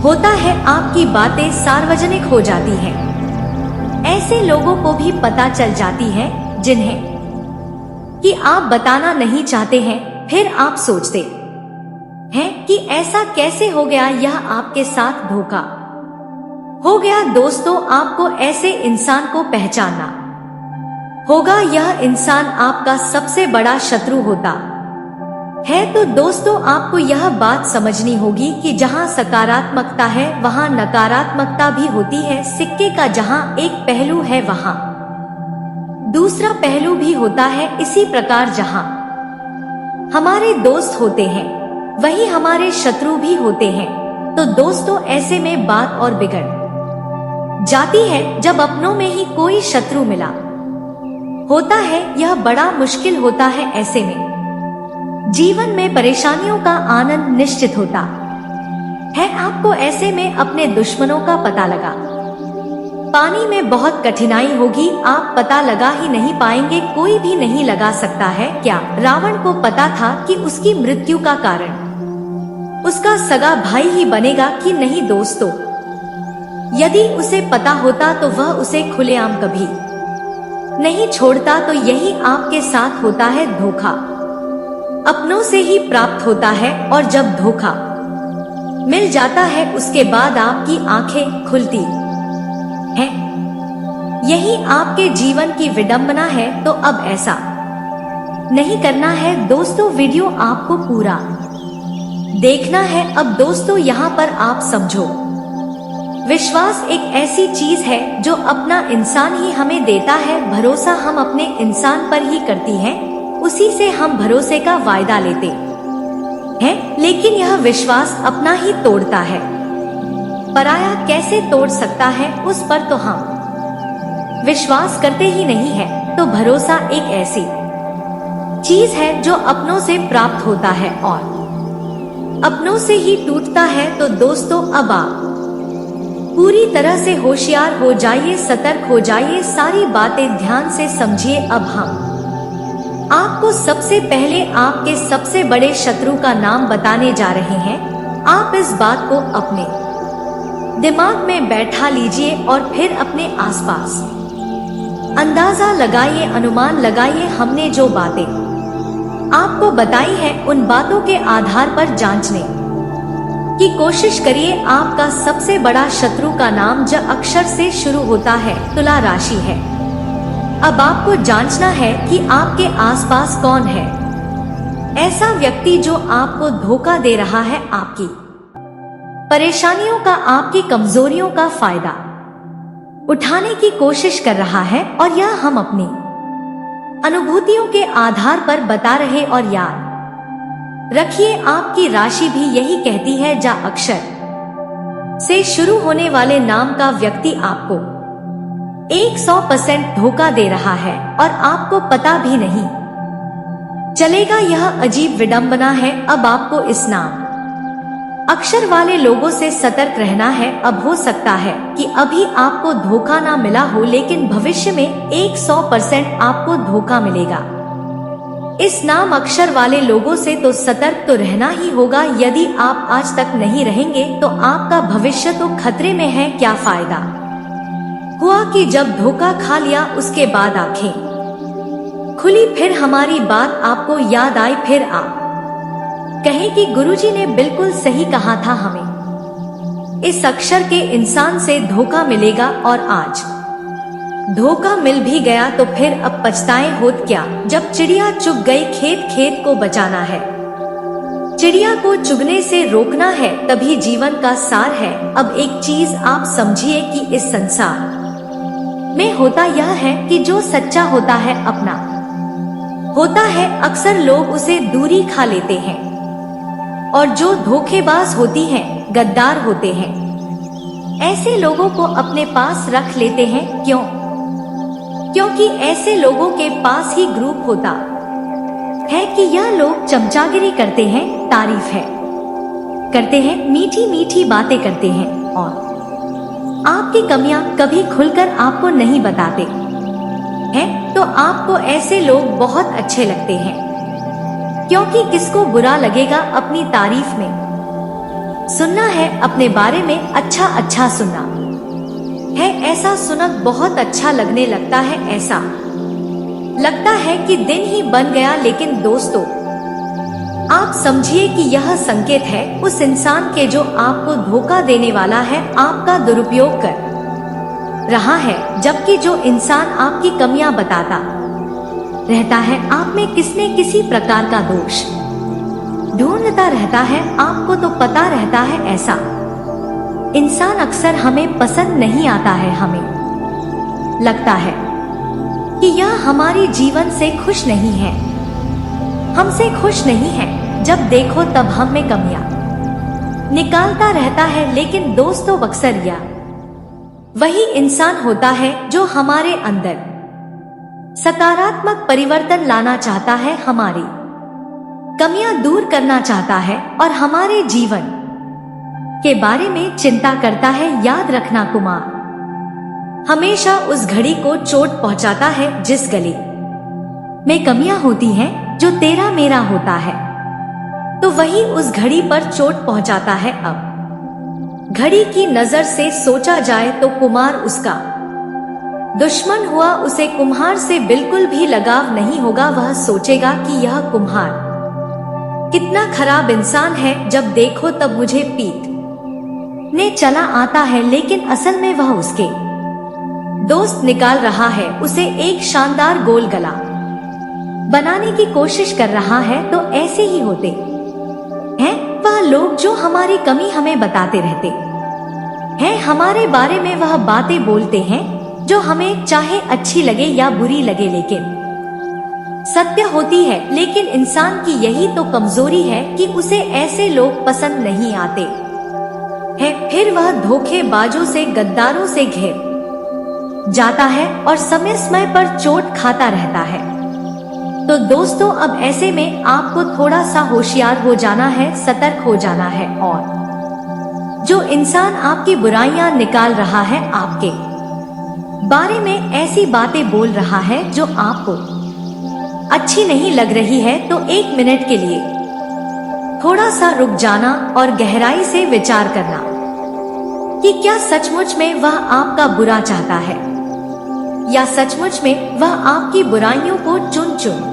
होता है, आपकी बातें सार्वजनिक हो जाती हैं। ऐसे लोगों को भी पता चल जाती है जिन्हें कि आप बताना नहीं चाहते हैं। फिर आप सोचते हैं कि ऐसा कैसे हो गया, यह आपके साथ धोखा हो गया। दोस्तों, आपको ऐसे इंसान को पहचानना होगा। यह इंसान आपका सबसे बड़ा शत्रु होता है। तो दोस्तों, आपको यह बात समझनी होगी कि जहां सकारात्मकता है वहां नकारात्मकता भी होती है। सिक्के का जहां एक पहलू है वहां दूसरा पहलू भी होता है। इसी प्रकार जहां हमारे दोस्त होते हैं वहीं हमारे शत्रु भी होते हैं। तो दोस्तों, ऐसे में बात और बिगड़ जाती है जब अपनों में ही कोई शत्रु मिला होता है। यह बड़ा मुश्किल होता है। ऐसे में जीवन में परेशानियों का आनंद निश्चित होता है। आपको ऐसे में अपने दुश्मनों का पता लगा पानी में बहुत कठिनाई होगी। आप पता लगा ही नहीं पाएंगे, कोई भी नहीं लगा सकता है। क्या रावण को पता था कि उसकी मृत्यु का कारण उसका सगा भाई ही बनेगा कि नहीं? दोस्तों, यदि उसे पता होता तो वह उसे खुलेआम कभी नहीं छोड़ता। तो यही आपके साथ होता है। धोखा अपनों से ही प्राप्त होता है, और जब धोखा मिल जाता है उसके बाद आपकी आंखें खुलती हैं। यही आपके जीवन की विडंबना है। तो अब ऐसा नहीं करना है। दोस्तों, वीडियो आपको पूरा देखना है। अब दोस्तों, यहाँ पर आप समझो, विश्वास एक ऐसी चीज है जो अपना इंसान ही हमें देता है। भरोसा हम अपने इंसान पर ही करती है, उसी से हम भरोसे का वायदा लेते हैं। लेकिन यह विश्वास अपना ही तोड़ता है, पराया कैसे तोड़ सकता है? उस पर तो हम विश्वास करते ही नहीं है। तो भरोसा एक ऐसी चीज है जो अपनों से प्राप्त होता है और अपनों से ही टूटता है। तो दोस्तों, अब आप पूरी तरह से होशियार हो जाइए, सतर्क हो जाइए, सारी बातें ध्यान से समझिए। अब हम आपको सबसे पहले आपके सबसे बड़े शत्रु का नाम बताने जा रहे हैं। आप इस बात को अपने दिमाग में बैठा लीजिए और फिर अपने आसपास अंदाजा लगाइए, अनुमान लगाइए। हमने जो बातें आपको बताई है उन बातों के आधार पर जांचने की कोशिश करिए। आपका सबसे बड़ा शत्रु का नाम ज अक्षर से शुरू होता है, तुला राशि है। अब आपको जांचना है कि आपके आसपास कौन है ऐसा व्यक्ति जो आपको धोखा दे रहा है, आपकी परेशानियों का, आपकी कमजोरियों का फायदा उठाने की कोशिश कर रहा है। और यह हम अपनी अनुभूतियों के आधार पर बता रहे। और याद रखिए, आपकी राशि भी यही कहती है। जा अक्षर से शुरू होने वाले नाम का व्यक्ति आपको 100% धोखा दे रहा है और आपको पता भी नहीं चलेगा। यह अजीब विडंबना है। अब आपको इस नाम अक्षर वाले लोगों से सतर्क रहना है। अब हो सकता है कि अभी आपको धोखा ना मिला हो, लेकिन भविष्य में 100% आपको धोखा मिलेगा। इस नाम अक्षर वाले लोगों से तो सतर्क तो रहना ही होगा। यदि आप आज तक नहीं रहेंगे तो आपका भविष्य तो खतरे में है। क्या फायदा हुआ कि जब धोखा खा लिया, उसके बाद आंखें खुली, फिर हमारी बात आपको याद आई, फिर आप कहें कि गुरुजी ने बिल्कुल सही कहा था, हमें इस अक्षर के इंसान से धोखा मिलेगा। और आज धोखा मिल भी गया तो फिर अब पछताए होत क्या। जब चिड़िया चुग गई खेत, खेत को बचाना है, चिड़िया को चुगने से रोकना है, तभी जीवन का सार है। अब एक चीज आप समझिए कि इस संसार में होता यह है कि जो सच्चा होता है, अपना होता है, अक्सर लोग उसे दूरी खा लेते हैं, और जो धोखेबाज होती हैं, गद्दार होते हैं, ऐसे लोगों को अपने पास रख लेते हैं। क्यों? क्योंकि ऐसे लोगों के पास ही ग्रुप होता है कि यह लोग चमचागिरी करते हैं, तारीफ है करते हैं, मीठी मीठी बातें करते हैं, और आपकी कमियां कभी खुलकर आपको नहीं बताते हैं। तो आपको ऐसे लोग बहुत अच्छे लगते हैं, क्योंकि किसको बुरा लगेगा अपनी तारीफ में सुनना है, अपने बारे में अच्छा अच्छा सुनना है। ऐसा सुनक बहुत अच्छा लगने लगता है, ऐसा लगता है कि दिन ही बन गया। लेकिन दोस्तों, आप समझिए कि यह संकेत है उस इंसान के जो आपको धोखा देने वाला है, आपका दुरुपयोग कर रहा है। जबकि जो इंसान आपकी कमियां बताता रहता है, आप में किसने किसी प्रकार का दोष ढूंढता रहता है, आपको तो पता रहता है ऐसा इंसान अक्सर हमें पसंद नहीं आता है। हमें लगता है कि यह हमारी जीवन से खुश नहीं है, हमसे खुश नहीं है। जब देखो तब हम में कमियां निकालता रहता है। लेकिन दोस्तों, अक्सर यह वही इंसान होता है जो हमारे अंदर सकारात्मक परिवर्तन लाना चाहता है, हमारी कमियां दूर करना चाहता है, और हमारे जीवन के बारे में चिंता करता है। याद रखना, कुमार हमेशा उस घड़ी को चोट पहुंचाता है जिस गली में कमियां होती हैं, जो तेरा मेरा होता है, तो वही उस घड़ी पर चोट पहुंचाता है। अब घड़ी की नजर से सोचा जाए तो कुमार उसका दुश्मन हुआ, उसे कुम्हार से बिल्कुल भी लगाव नहीं होगा। वह सोचेगा कि यह कुम्हार कितना खराब इंसान है, जब देखो तब मुझे पीट ने चला आता है। लेकिन असल में वह उसके दोस्त निकाल रहा है, उसे एक शानदार गोल गला बनाने की कोशिश कर रहा है। तो ऐसे ही होते हैं वह लोग जो हमारी कमी हमें बताते रहते हैं, हमारे बारे में वह बातें बोलते हैं जो हमें चाहे अच्छी लगे या बुरी लगे, लेकिन सत्य होती है। लेकिन इंसान की यही तो कमजोरी है कि उसे ऐसे लोग पसंद नहीं आते हैं। फिर वह धोखेबाजों से, गद्दारों से घिर जाता है और समय समय पर चोट खाता रहता है। तो दोस्तों, अब ऐसे में आपको थोड़ा सा होशियार हो जाना है, सतर्क हो जाना है। और जो इंसान आपकी बुराइयां निकाल रहा है, आपके बारे में ऐसी बातें बोल रहा है जो आपको अच्छी नहीं लग रही है, तो 1 मिनट के लिए थोड़ा सा रुक जाना और गहराई से विचार करना कि क्या सचमुच में वह आपका बुरा चाहता है, या सचमुच में वह आपकी बुराइयों को चुन चुन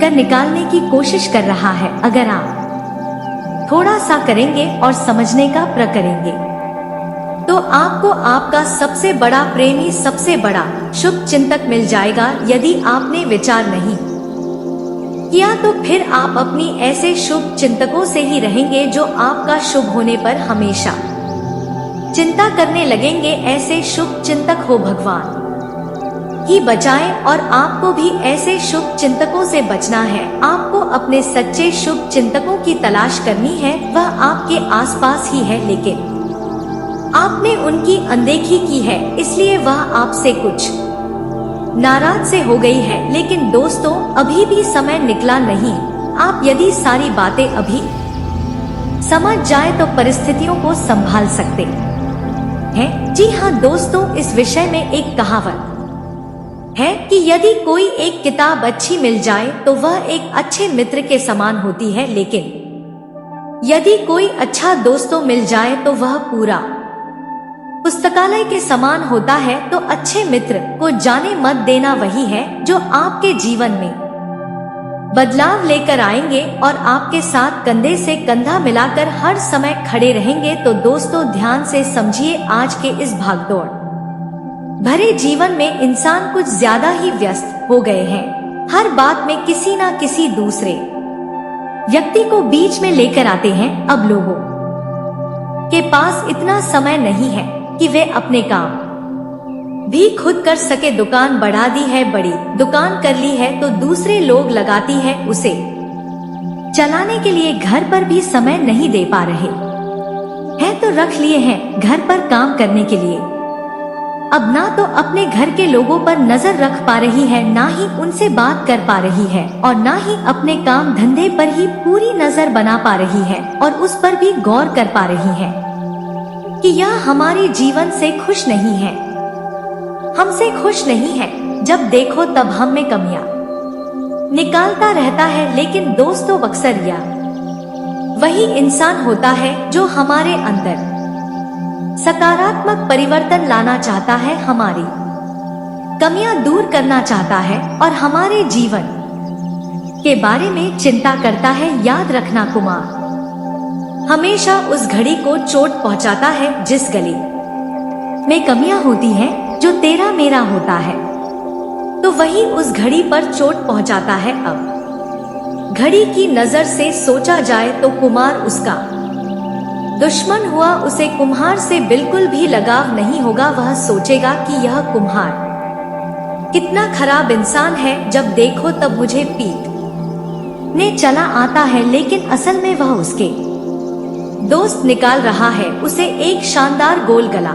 कर निकालने की कोशिश कर रहा है। अगर आप थोड़ा सा करेंगे और समझने का प्रयत्न करेंगे, तो आपको आपका सबसे बड़ा प्रेमी, सबसे बड़ा शुभ चिंतक मिल जाएगा। यदि आपने विचार नहीं किया तो फिर आप अपनी ऐसे शुभ चिंतकों से ही रहेंगे जो आपका शुभ होने पर हमेशा चिंता करने लगेंगे। ऐसे शुभ चिंतक हो भगवान ही बचाएं, और आपको भी ऐसे शुभ चिंतकों से बचना है। आपको अपने सच्चे शुभ चिंतकों की तलाश करनी है, वह आपके आसपास ही है, लेकिन आपने उनकी अनदेखी की है, इसलिए वह आपसे कुछ नाराज से हो गई है। लेकिन दोस्तों, अभी भी समय निकला नहीं। आप यदि सारी बातें अभी समझ जाए तो परिस्थितियों को संभाल सकते हैं। जी हाँ दोस्तों, इस विषय में एक कहावत है कि यदि कोई एक किताब अच्छी मिल जाए तो वह एक अच्छे मित्र के समान होती है, लेकिन यदि कोई अच्छा दोस्तों मिल जाए तो वह पूरा पुस्तकालय के समान होता है। तो अच्छे मित्र को जाने मत देना वही है जो आपके जीवन में बदलाव लेकर आएंगे और आपके साथ कंधे से कंधा मिलाकर हर समय खड़े रहेंगे। तो दोस्तों ध्यान से समझिए, आज के इस भागदौड़ भरे जीवन में इंसान कुछ ज्यादा ही व्यस्त हो गए हैं। हर बात में किसी ना किसी दूसरे व्यक्ति को बीच में लेकर आते हैं। अब लोगों के पास इतना समय नहीं है कि वे अपने काम भी खुद कर सके। दुकान बढ़ा दी है, बड़ी दुकान कर ली है तो दूसरे लोग लगाती है उसे चलाने के लिए। घर पर भी समय नहीं दे पा रहे हैं तो रख लिए हैं घर पर काम करने के लिए। अब ना तो अपने घर के लोगों पर नजर रख पा रही है, ना ही उनसे बात कर पा रही है और ना ही अपने काम धंधे पर ही पूरी नजर बना पा रही है और उस पर भी गौर कर पा रही है कि यह हमारे जीवन से खुश नहीं है, हमसे खुश नहीं है। जब देखो तब हम में कमियां निकालता रहता है। लेकिन दोस्तों अक्सर यह वही इंसान होता है जो हमारे अंदर सकारात्मक परिवर्तन लाना चाहता है, हमारी कमियां दूर करना चाहता है और हमारे जीवन के बारे में चिंता करता है। याद रखना, कुमार हमेशा उस घड़ी को चोट पहुंचाता है जिस गली में कमियां होती हैं, जो तेरा मेरा होता है तो वही उस घड़ी पर चोट पहुंचाता है। अब घड़ी की नजर से सोचा जाए तो कुम्हार उसका दुश्मन हुआ, उसे कुम्हार से बिल्कुल भी लगाव नहीं होगा। वह सोचेगा कि यह कुम्हार कितना खराब इंसान है, जब देखो तब मुझे पीटने चला आता है। लेकिन असल में वह उसके दोस्त निकाल रहा है, उसे एक शानदार गोल गला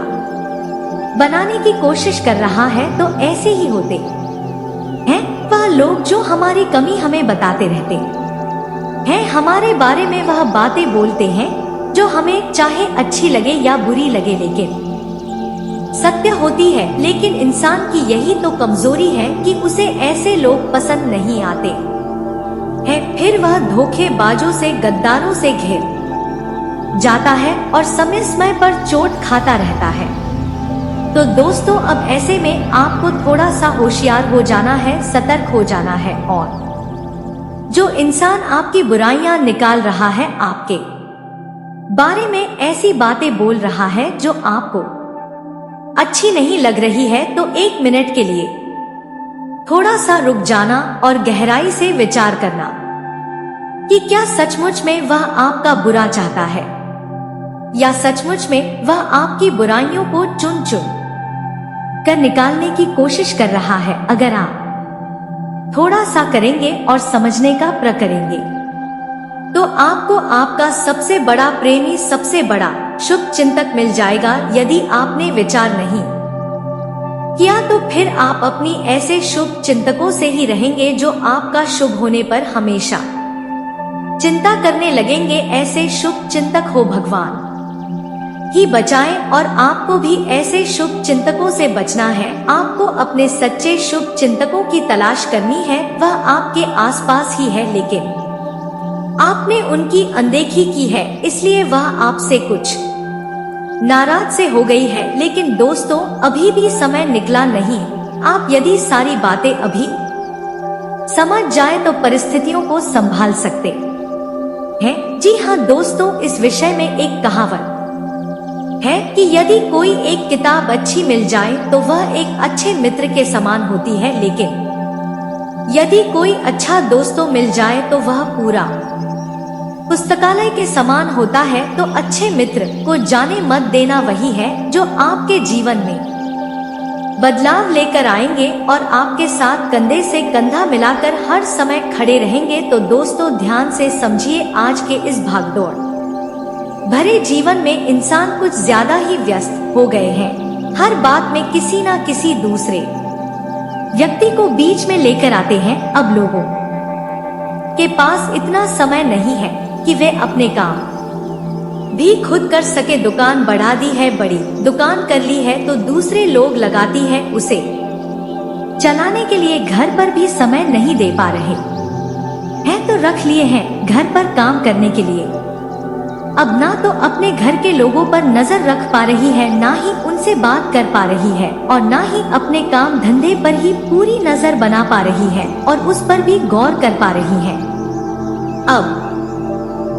बनाने की कोशिश कर रहा है। तो ऐसे ही होते हैं वह लोग जो हमारी कमी हमें बताते रहते हैं, हमारे बारे में वह बातें बोलते हैं जो हमें चाहे अच्छी लगे या बुरी लगे, लेकिन सत्य होती है। लेकिन इंसान की यही तो कमजोरी है कि उसे ऐसे लोग पसंद नहीं आते हैं। फिर वह धोखेबाजों से, गद्दारों से घिर जाता है और समय समय पर चोट खाता रहता है। तो दोस्तों अब ऐसे में आपको थोड़ा सा होशियार हो जाना है, सतर्क हो जाना है। और जो इंसान आपकी बुराइयां निकाल रहा है, आपके बारे में ऐसी बातें बोल रहा है जो आपको अच्छी नहीं लग रही है, तो 1 मिनट के लिए थोड़ा सा रुक जाना और गहराई से विचार करना कि क्या सचमुच में वह आपका बुरा चाहता है या सचमुच में वह आपकी बुराइयों को चुन चुन कर निकालने की कोशिश कर रहा है। अगर आप थोड़ा सा करेंगे और समझने का प्रयत्न करेंगे तो आपको आपका सबसे बड़ा प्रेमी, सबसे बड़ा शुभ चिंतक मिल जाएगा। यदि आपने विचार नहीं किया तो फिर आप अपनी ऐसे शुभ चिंतकों से ही रहेंगे जो आपका शुभ होने पर हमेशा चिंता करने लगेंगे। ऐसे शुभ चिंतक हो भगवान ही बचाएं और आपको भी ऐसे शुभ चिंतकों से बचना है। आपको अपने सच्चे शुभ चिंतकों की तलाश करनी है, वह आपके आसपास ही है, लेकिन आपने उनकी अनदेखी की है, इसलिए वह आपसे कुछ नाराज से हो गई है। लेकिन दोस्तों अभी भी समय निकला नहीं। आप यदि सारी बातें अभी समझ जाए तो परिस्थितियों को संभाल सकते हैं। जी हाँ दोस्तों, इस विषय में एक कहावत है कि यदि कोई एक किताब अच्छी मिल जाए तो वह एक अच्छे मित्र के समान होती है, लेकिन यदि कोई अच्छा दोस्तों मिल जाए तो वह पूरा पुस्तकालय के समान होता है। तो अच्छे मित्र को जाने मत देना वही है जो आपके जीवन में बदलाव लेकर आएंगे और आपके साथ कंधे से कंधा मिलाकर हर समय खड़े रहेंगे। तो दोस्तों ध्यान से समझिए, आज के इस भागदौड़ भरे जीवन में इंसान कुछ ज्यादा ही व्यस्त हो गए हैं। हर बात में किसी ना किसी दूसरे व्यक्ति को बीच में लेकर आते हैं। अब लोगों के पास इतना समय नहीं है कि वे अपने काम भी खुद कर सके दुकान बढ़ा दी है बड़ी, दुकान कर ली है तो दूसरे लोग लगाती है उसे चलाने के लिए, घर पर भी समय नहीं दे पा रहे हैं तो रख लिए हैं घर पर काम करने के लिए। अब ना तो अपने घर के लोगों पर नजर रख पा रही है, ना ही उनसे बात कर पा रही है और ना ही अपने काम धंधे पर ही पूरी नजर बना पा रही है और उस पर भी गौर कर पा रही है। अब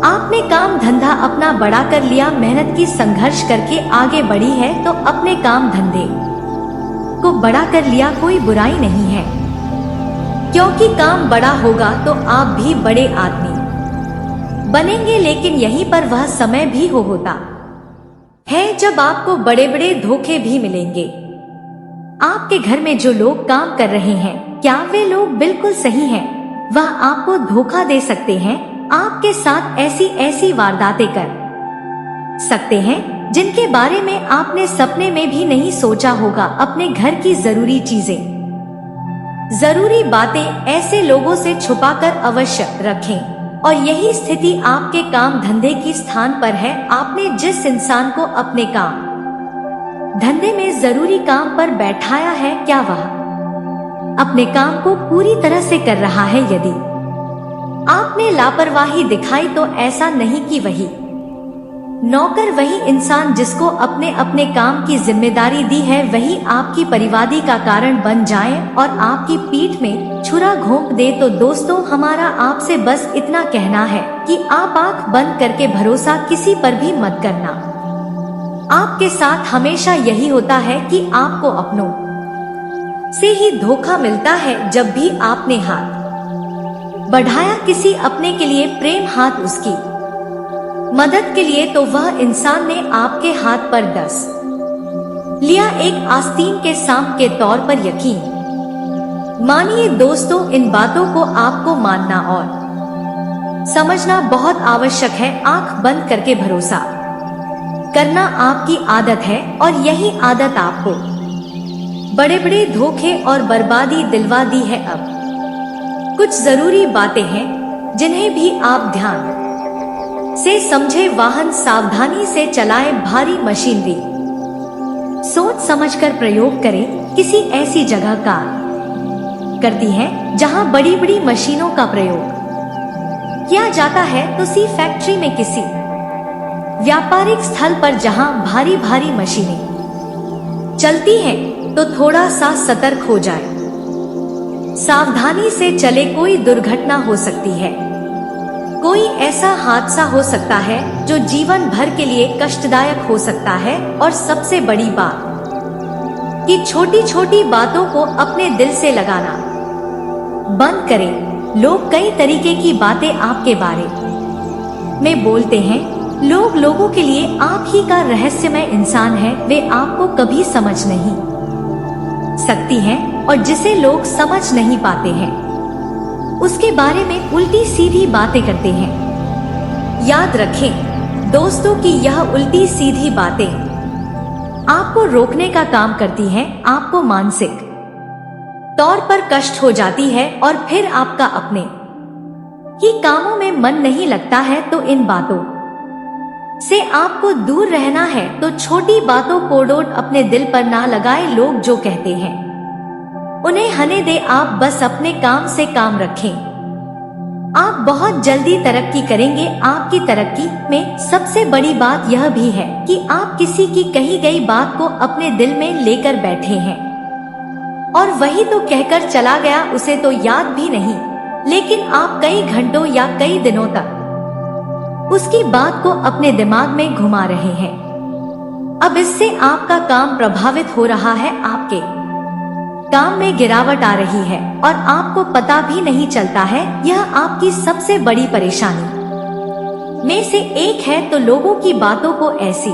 आपने काम धंधा अपना बड़ा कर लिया, मेहनत की संघर्ष करके आगे बढ़ी है तो अपने काम धंधे को बड़ा कर लिया, कोई बुराई नहीं है, क्योंकि काम बड़ा होगा तो आप भी बड़े आदमी बनेंगे। लेकिन यहीं पर वह समय भी होता है जब आपको बड़े बड़े धोखे भी मिलेंगे। आपके घर में जो लोग काम कर रहे हैं, क्या वे लोग बिल्कुल सही हैं? वह आपको धोखा दे सकते हैं, आपके साथ ऐसी ऐसी वारदातें कर सकते हैं जिनके बारे में आपने सपने में भी नहीं सोचा होगा। अपने घर की जरूरी चीजें, जरूरी बातें ऐसे लोगों से छुपाकर अवश्य रखें। और यही स्थिति आपके काम धंधे की स्थान पर है। आपने जिस इंसान को अपने काम धंधे में जरूरी काम पर बैठाया है, क्या वह अपने काम को पूरी तरह से कर रहा है? यदि आपने लापरवाही दिखाई तो ऐसा नहीं कि वही नौकर, वही इंसान जिसको अपने अपने काम की जिम्मेदारी दी है, वही आपकी बर्बादी का कारण बन जाए और आपकी पीठ में छुरा घोंप दे। तो दोस्तों, हमारा आपसे बस इतना कहना है कि आप आंख बंद करके भरोसा किसी पर भी मत करना। आपके साथ हमेशा यही होता है कि आपको अपनों से ही धोखा मिलता है। जब भी आपने हाथ बढ़ाया किसी अपने के लिए, प्रेम हाथ उसकी मदद के लिए, तो वह इंसान ने आपके हाथ पर डस लिया एक आस्तीन के सांप के तौर पर। यकीन मानिए दोस्तों, इन बातों को आपको मानना और समझना बहुत आवश्यक है। आंख बंद करके भरोसा करना आपकी आदत है और यही आदत आपको बड़े बड़े धोखे और बर्बादी दिलवा दी है। अब कुछ जरूरी बातें हैं जिन्हें भी आप ध्यान से समझे। वाहन सावधानी से चलाएं, भारी मशीनरी सोच समझकर प्रयोग करें। किसी ऐसी जगह का करती है जहां बड़ी बड़ी मशीनों का प्रयोग किया जाता है, तो सी फैक्ट्री में, किसी व्यापारिक स्थल पर जहां भारी भारी मशीनें चलती हैं, तो थोड़ा सा सतर्क हो जाए, सावधानी से चले। कोई दुर्घटना हो सकती है, कोई ऐसा हादसा हो सकता है जो जीवन भर के लिए कष्टदायक हो सकता है। और सबसे बड़ी बात कि छोटी छोटी बातों को अपने दिल से लगाना बंद करें। लोग कई तरीके की बातें आपके बारे में बोलते हैं। लोग लोगों के लिए आप ही का रहस्यमय इंसान है, वे आपको कभी समझ नहीं सकती हैं और जिसे लोग समझ नहीं पाते हैं उसके बारे में उल्टी सीधी बातें करते हैं। याद रखें दोस्तों कि यह उल्टी सीधी बातें आपको रोकने का काम करती हैं, आपको मानसिक तौर पर कष्ट हो जाती है और फिर आपका अपने ही कामों में मन नहीं लगता है। तो इन बातों से आपको दूर रहना है। तो छोटी बातों को डोट अपने दिल पर ना लगाए। लोग जो कहते हैं उन्हें हने दे, आप बस अपने काम से काम रखें। आप बहुत जल्दी तरक्की करेंगे। आपकी तरक्की में सबसे बड़ी बात यह भी है कि आप किसी की कही गई बात को अपने दिल में लेकर बैठे हैं और वही तो कहकर चला गया, उसे तो याद भी नहीं, लेकिन आप कई घंटों या कई दिनों तक उसकी बात को अपने दिमाग में घुमा रहे हैं। अब इससे आपका काम प्रभावित हो रहा है, आपके काम में गिरावट आ रही है और आपको पता भी नहीं चलता है। यह आपकी सबसे बड़ी परेशानी में से एक है। तो लोगों की बातों को ऐसी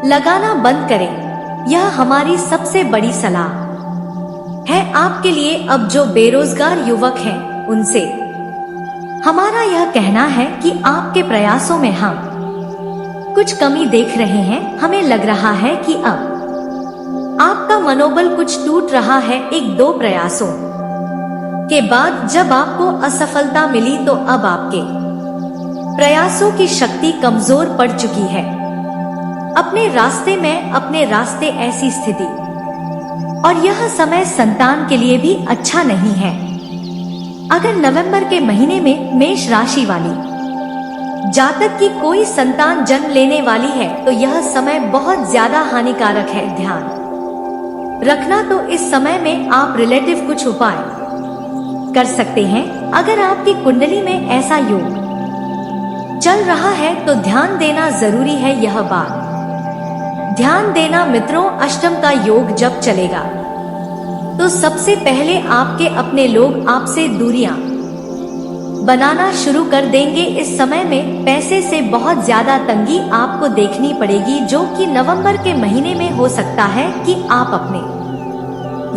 लगाना बंद करें। यह हमारी सबसे बड़ी सलाह है आपके लिए। अब जो बेरोजगार युवक हैं, उनसे हमारा यह कहना है कि आपके प्रयासों में हम कुछ कमी देख रहे हैं। हमें लग रहा है कि अब आपका मनोबल कुछ टूट रहा है। एक दो प्रयासों के बाद जब आपको असफलता मिली, तो अब आपके प्रयासों की शक्ति कमजोर पड़ चुकी है। अपने रास्ते ऐसी स्थिति और यह समय संतान के लिए भी अच्छा नहीं है। अगर नवंबर के महीने में मेष राशि वाली जातक की कोई संतान जन्म लेने वाली है तो यह समय बहुत ज्यादा हानिकारक है। ध्यान रखना, तो इस समय में आप रिलेटिव कुछ उपाय कर सकते हैं। अगर आपकी कुंडली में ऐसा योग चल रहा है तो ध्यान देना जरूरी है। यह बात ध्यान देना मित्रों, अष्टम का योग जब चलेगा तो सबसे पहले आपके अपने लोग आपसे दूरियां बनाना शुरू कर देंगे। इस समय में पैसे से बहुत ज्यादा तंगी आपको देखनी पड़ेगी, जो कि नवंबर के महीने में हो सकता है कि आप अपने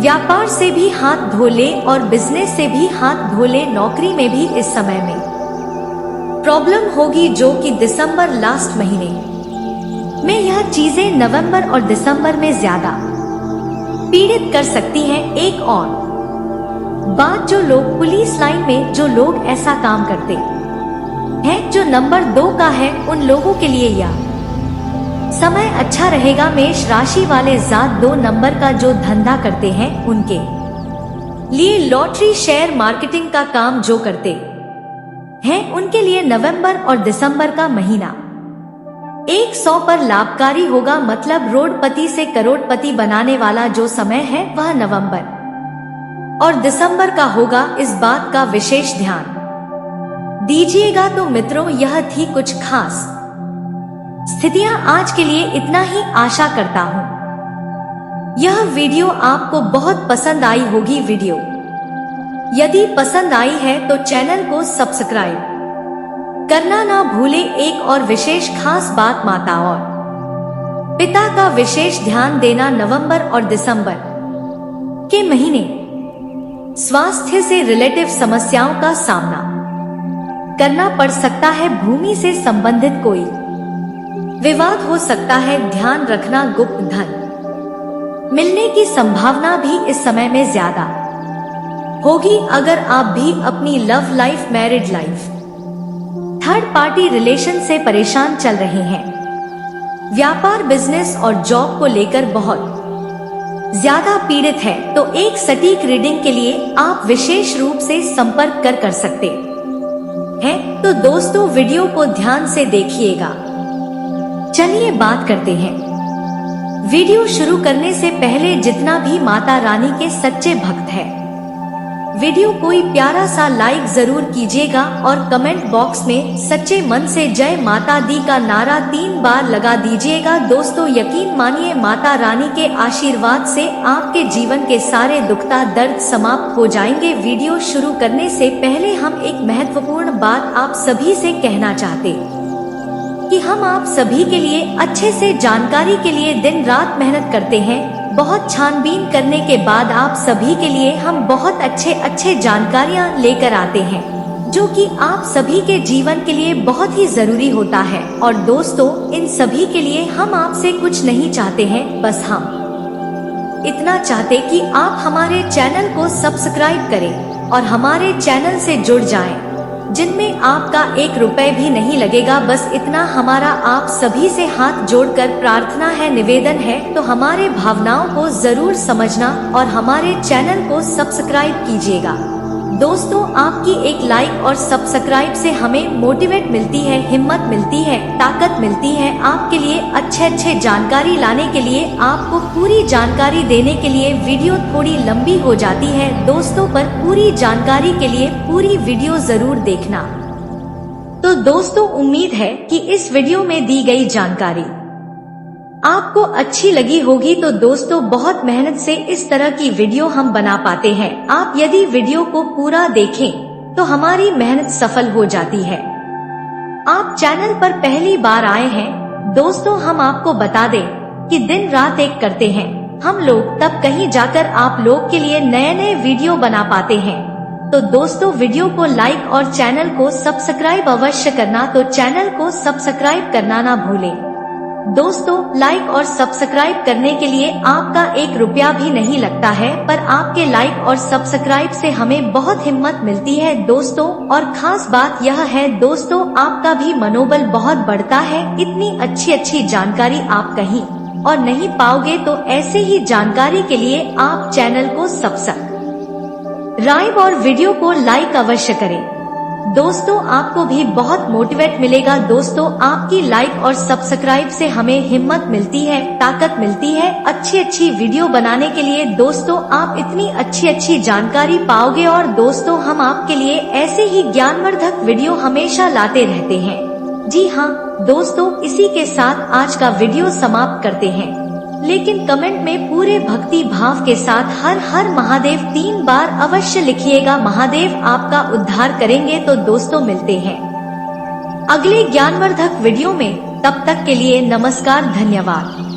व्यापार से भी हाथ धो ले और बिजनेस से भी हाथ धो ले। नौकरी में भी इस समय में प्रॉब्लम होगी, जो कि दिसंबर लास्ट महीने में यह चीजें नवंबर और दिसंबर में ज्यादा पीड़ित कर सकती हैं। एक और बात, जो लोग पुलिस लाइन में जो लोग ऐसा काम करते हैं जो नंबर 2 का है, उन लोगों के लिए यह समय अच्छा रहेगा। मेष राशि वाले जात 2 नंबर का जो धंधा करते हैं उनके लिए, लॉटरी शेयर मार्केटिंग का काम जो करते हैं उनके लिए नवंबर और दिसंबर का महीना 100 पर लाभकारी होगा। मतलब रोडपति से करोड़पति बनाने वाला जो समय है वह नवंबर और दिसंबर का होगा। इस बात का विशेष ध्यान दीजिएगा। तो मित्रों, यह थी कुछ खास स्थितियां। आज के लिए इतना ही। आशा करता हूँ यह वीडियो आपको बहुत पसंद आई होगी। वीडियो यदि पसंद आई है तो चैनल को सब्सक्राइब करना ना भूले। एक और विशेष खास बात, माता और पिता का विशेष ध्यान देना। नवंबर और दिसंबर के महीने स्वास्थ्य से रिलेटिव समस्याओं का सामना करना पड़ सकता है। भूमि से संबंधित कोई विवाद हो सकता है। ध्यान रखना, गुप्त धन मिलने की संभावना भी इस समय में ज्यादा होगी। अगर आप भी अपनी love life, married life, third party relation से परेशान चल रहे हैं, व्यापार, बिजनेस और जॉब को लेकर बहुत ज्यादा पीड़ित है, तो एक सटीक रीडिंग के लिए आप विशेष रूप से संपर्क कर सकते हैं। तो दोस्तों, वीडियो को ध्यान से देखिएगा। चलिए बात करते हैं। वीडियो शुरू करने से पहले जितना भी माता रानी के सच्चे भक्त हैं, वीडियो कोई प्यारा सा लाइक जरूर कीजिएगा और कमेंट बॉक्स में सच्चे मन से जय माता दी का नारा 3 बार लगा दीजिएगा। दोस्तों, यकीन मानिए, माता रानी के आशीर्वाद से आपके जीवन के सारे दुखता दर्द समाप्त हो जाएंगे। वीडियो शुरू करने से पहले हम एक महत्वपूर्ण बात आप सभी से कहना चाहते कि हम आप सभी के लिए अच्छे से जानकारी के लिए दिन रात मेहनत करते हैं। बहुत छानबीन करने के बाद आप सभी के लिए हम बहुत अच्छे जानकारियां लेकर आते हैं, जो कि आप सभी के जीवन के लिए बहुत ही जरूरी होता है। और दोस्तों, इन सभी के लिए हम आपसे कुछ नहीं चाहते हैं, बस हम इतना चाहते कि आप हमारे चैनल को सब्सक्राइब करें और हमारे चैनल से जुड़ जाएं, जिनमें आपका 1 रुपए भी नहीं लगेगा। बस इतना हमारा आप सभी से हाथ जोड़कर प्रार्थना है, निवेदन है। तो हमारे भावनाओं को जरूर समझना और हमारे चैनल को सब्सक्राइब कीजिएगा। दोस्तों, आपकी एक लाइक और सब्सक्राइब से हमें मोटिवेट मिलती है, हिम्मत मिलती है, ताकत मिलती है आपके लिए अच्छे जानकारी लाने के लिए, आपको पूरी जानकारी देने के लिए। वीडियो थोड़ी लंबी हो जाती है दोस्तों, पर पूरी जानकारी के लिए पूरी वीडियो जरूर देखना। तो दोस्तों, उम्मीद है कि इस वीडियो में दी गई जानकारी आपको अच्छी लगी होगी। तो दोस्तों, बहुत मेहनत से इस तरह की वीडियो हम बना पाते हैं। आप यदि वीडियो को पूरा देखें तो हमारी मेहनत सफल हो जाती है। आप चैनल पर पहली बार आए हैं दोस्तों, हम आपको बता दें कि दिन रात एक करते हैं हम लोग, तब कहीं जाकर आप लोग के लिए नए वीडियो बना पाते हैं। तो दोस्तों, वीडियो को लाइक और चैनल को सब्सक्राइब अवश्य करना। तो चैनल को सब्सक्राइब करना ना भूलें। दोस्तों, लाइक और सब्सक्राइब करने के लिए आपका 1 रुपया भी नहीं लगता है, पर आपके लाइक और सब्सक्राइब से हमें बहुत हिम्मत मिलती है दोस्तों। और खास बात यह है दोस्तों, आपका भी मनोबल बहुत बढ़ता है। इतनी अच्छी जानकारी आप कहीं और नहीं पाओगे, तो ऐसे ही जानकारी के लिए आप चैनल को सब्सक्राइब और वीडियो को लाइक अवश्य करें। दोस्तों, आपको भी बहुत मोटिवेट मिलेगा। दोस्तों, आपकी लाइक और सब्सक्राइब से हमें हिम्मत मिलती है, ताकत मिलती है अच्छी वीडियो बनाने के लिए। दोस्तों, आप इतनी अच्छी जानकारी पाओगे और दोस्तों, हम आपके लिए ऐसे ही ज्ञानवर्धक वीडियो हमेशा लाते रहते हैं। जी हाँ दोस्तों, इसी के साथ आज का वीडियो समाप्त करते हैं, लेकिन कमेंट में पूरे भक्ति भाव के साथ हर हर महादेव 3 बार अवश्य लिखिएगा। महादेव आपका उद्धार करेंगे। तो दोस्तों, मिलते हैं अगले ज्ञानवर्धक वीडियो में। तब तक के लिए नमस्कार, धन्यवाद।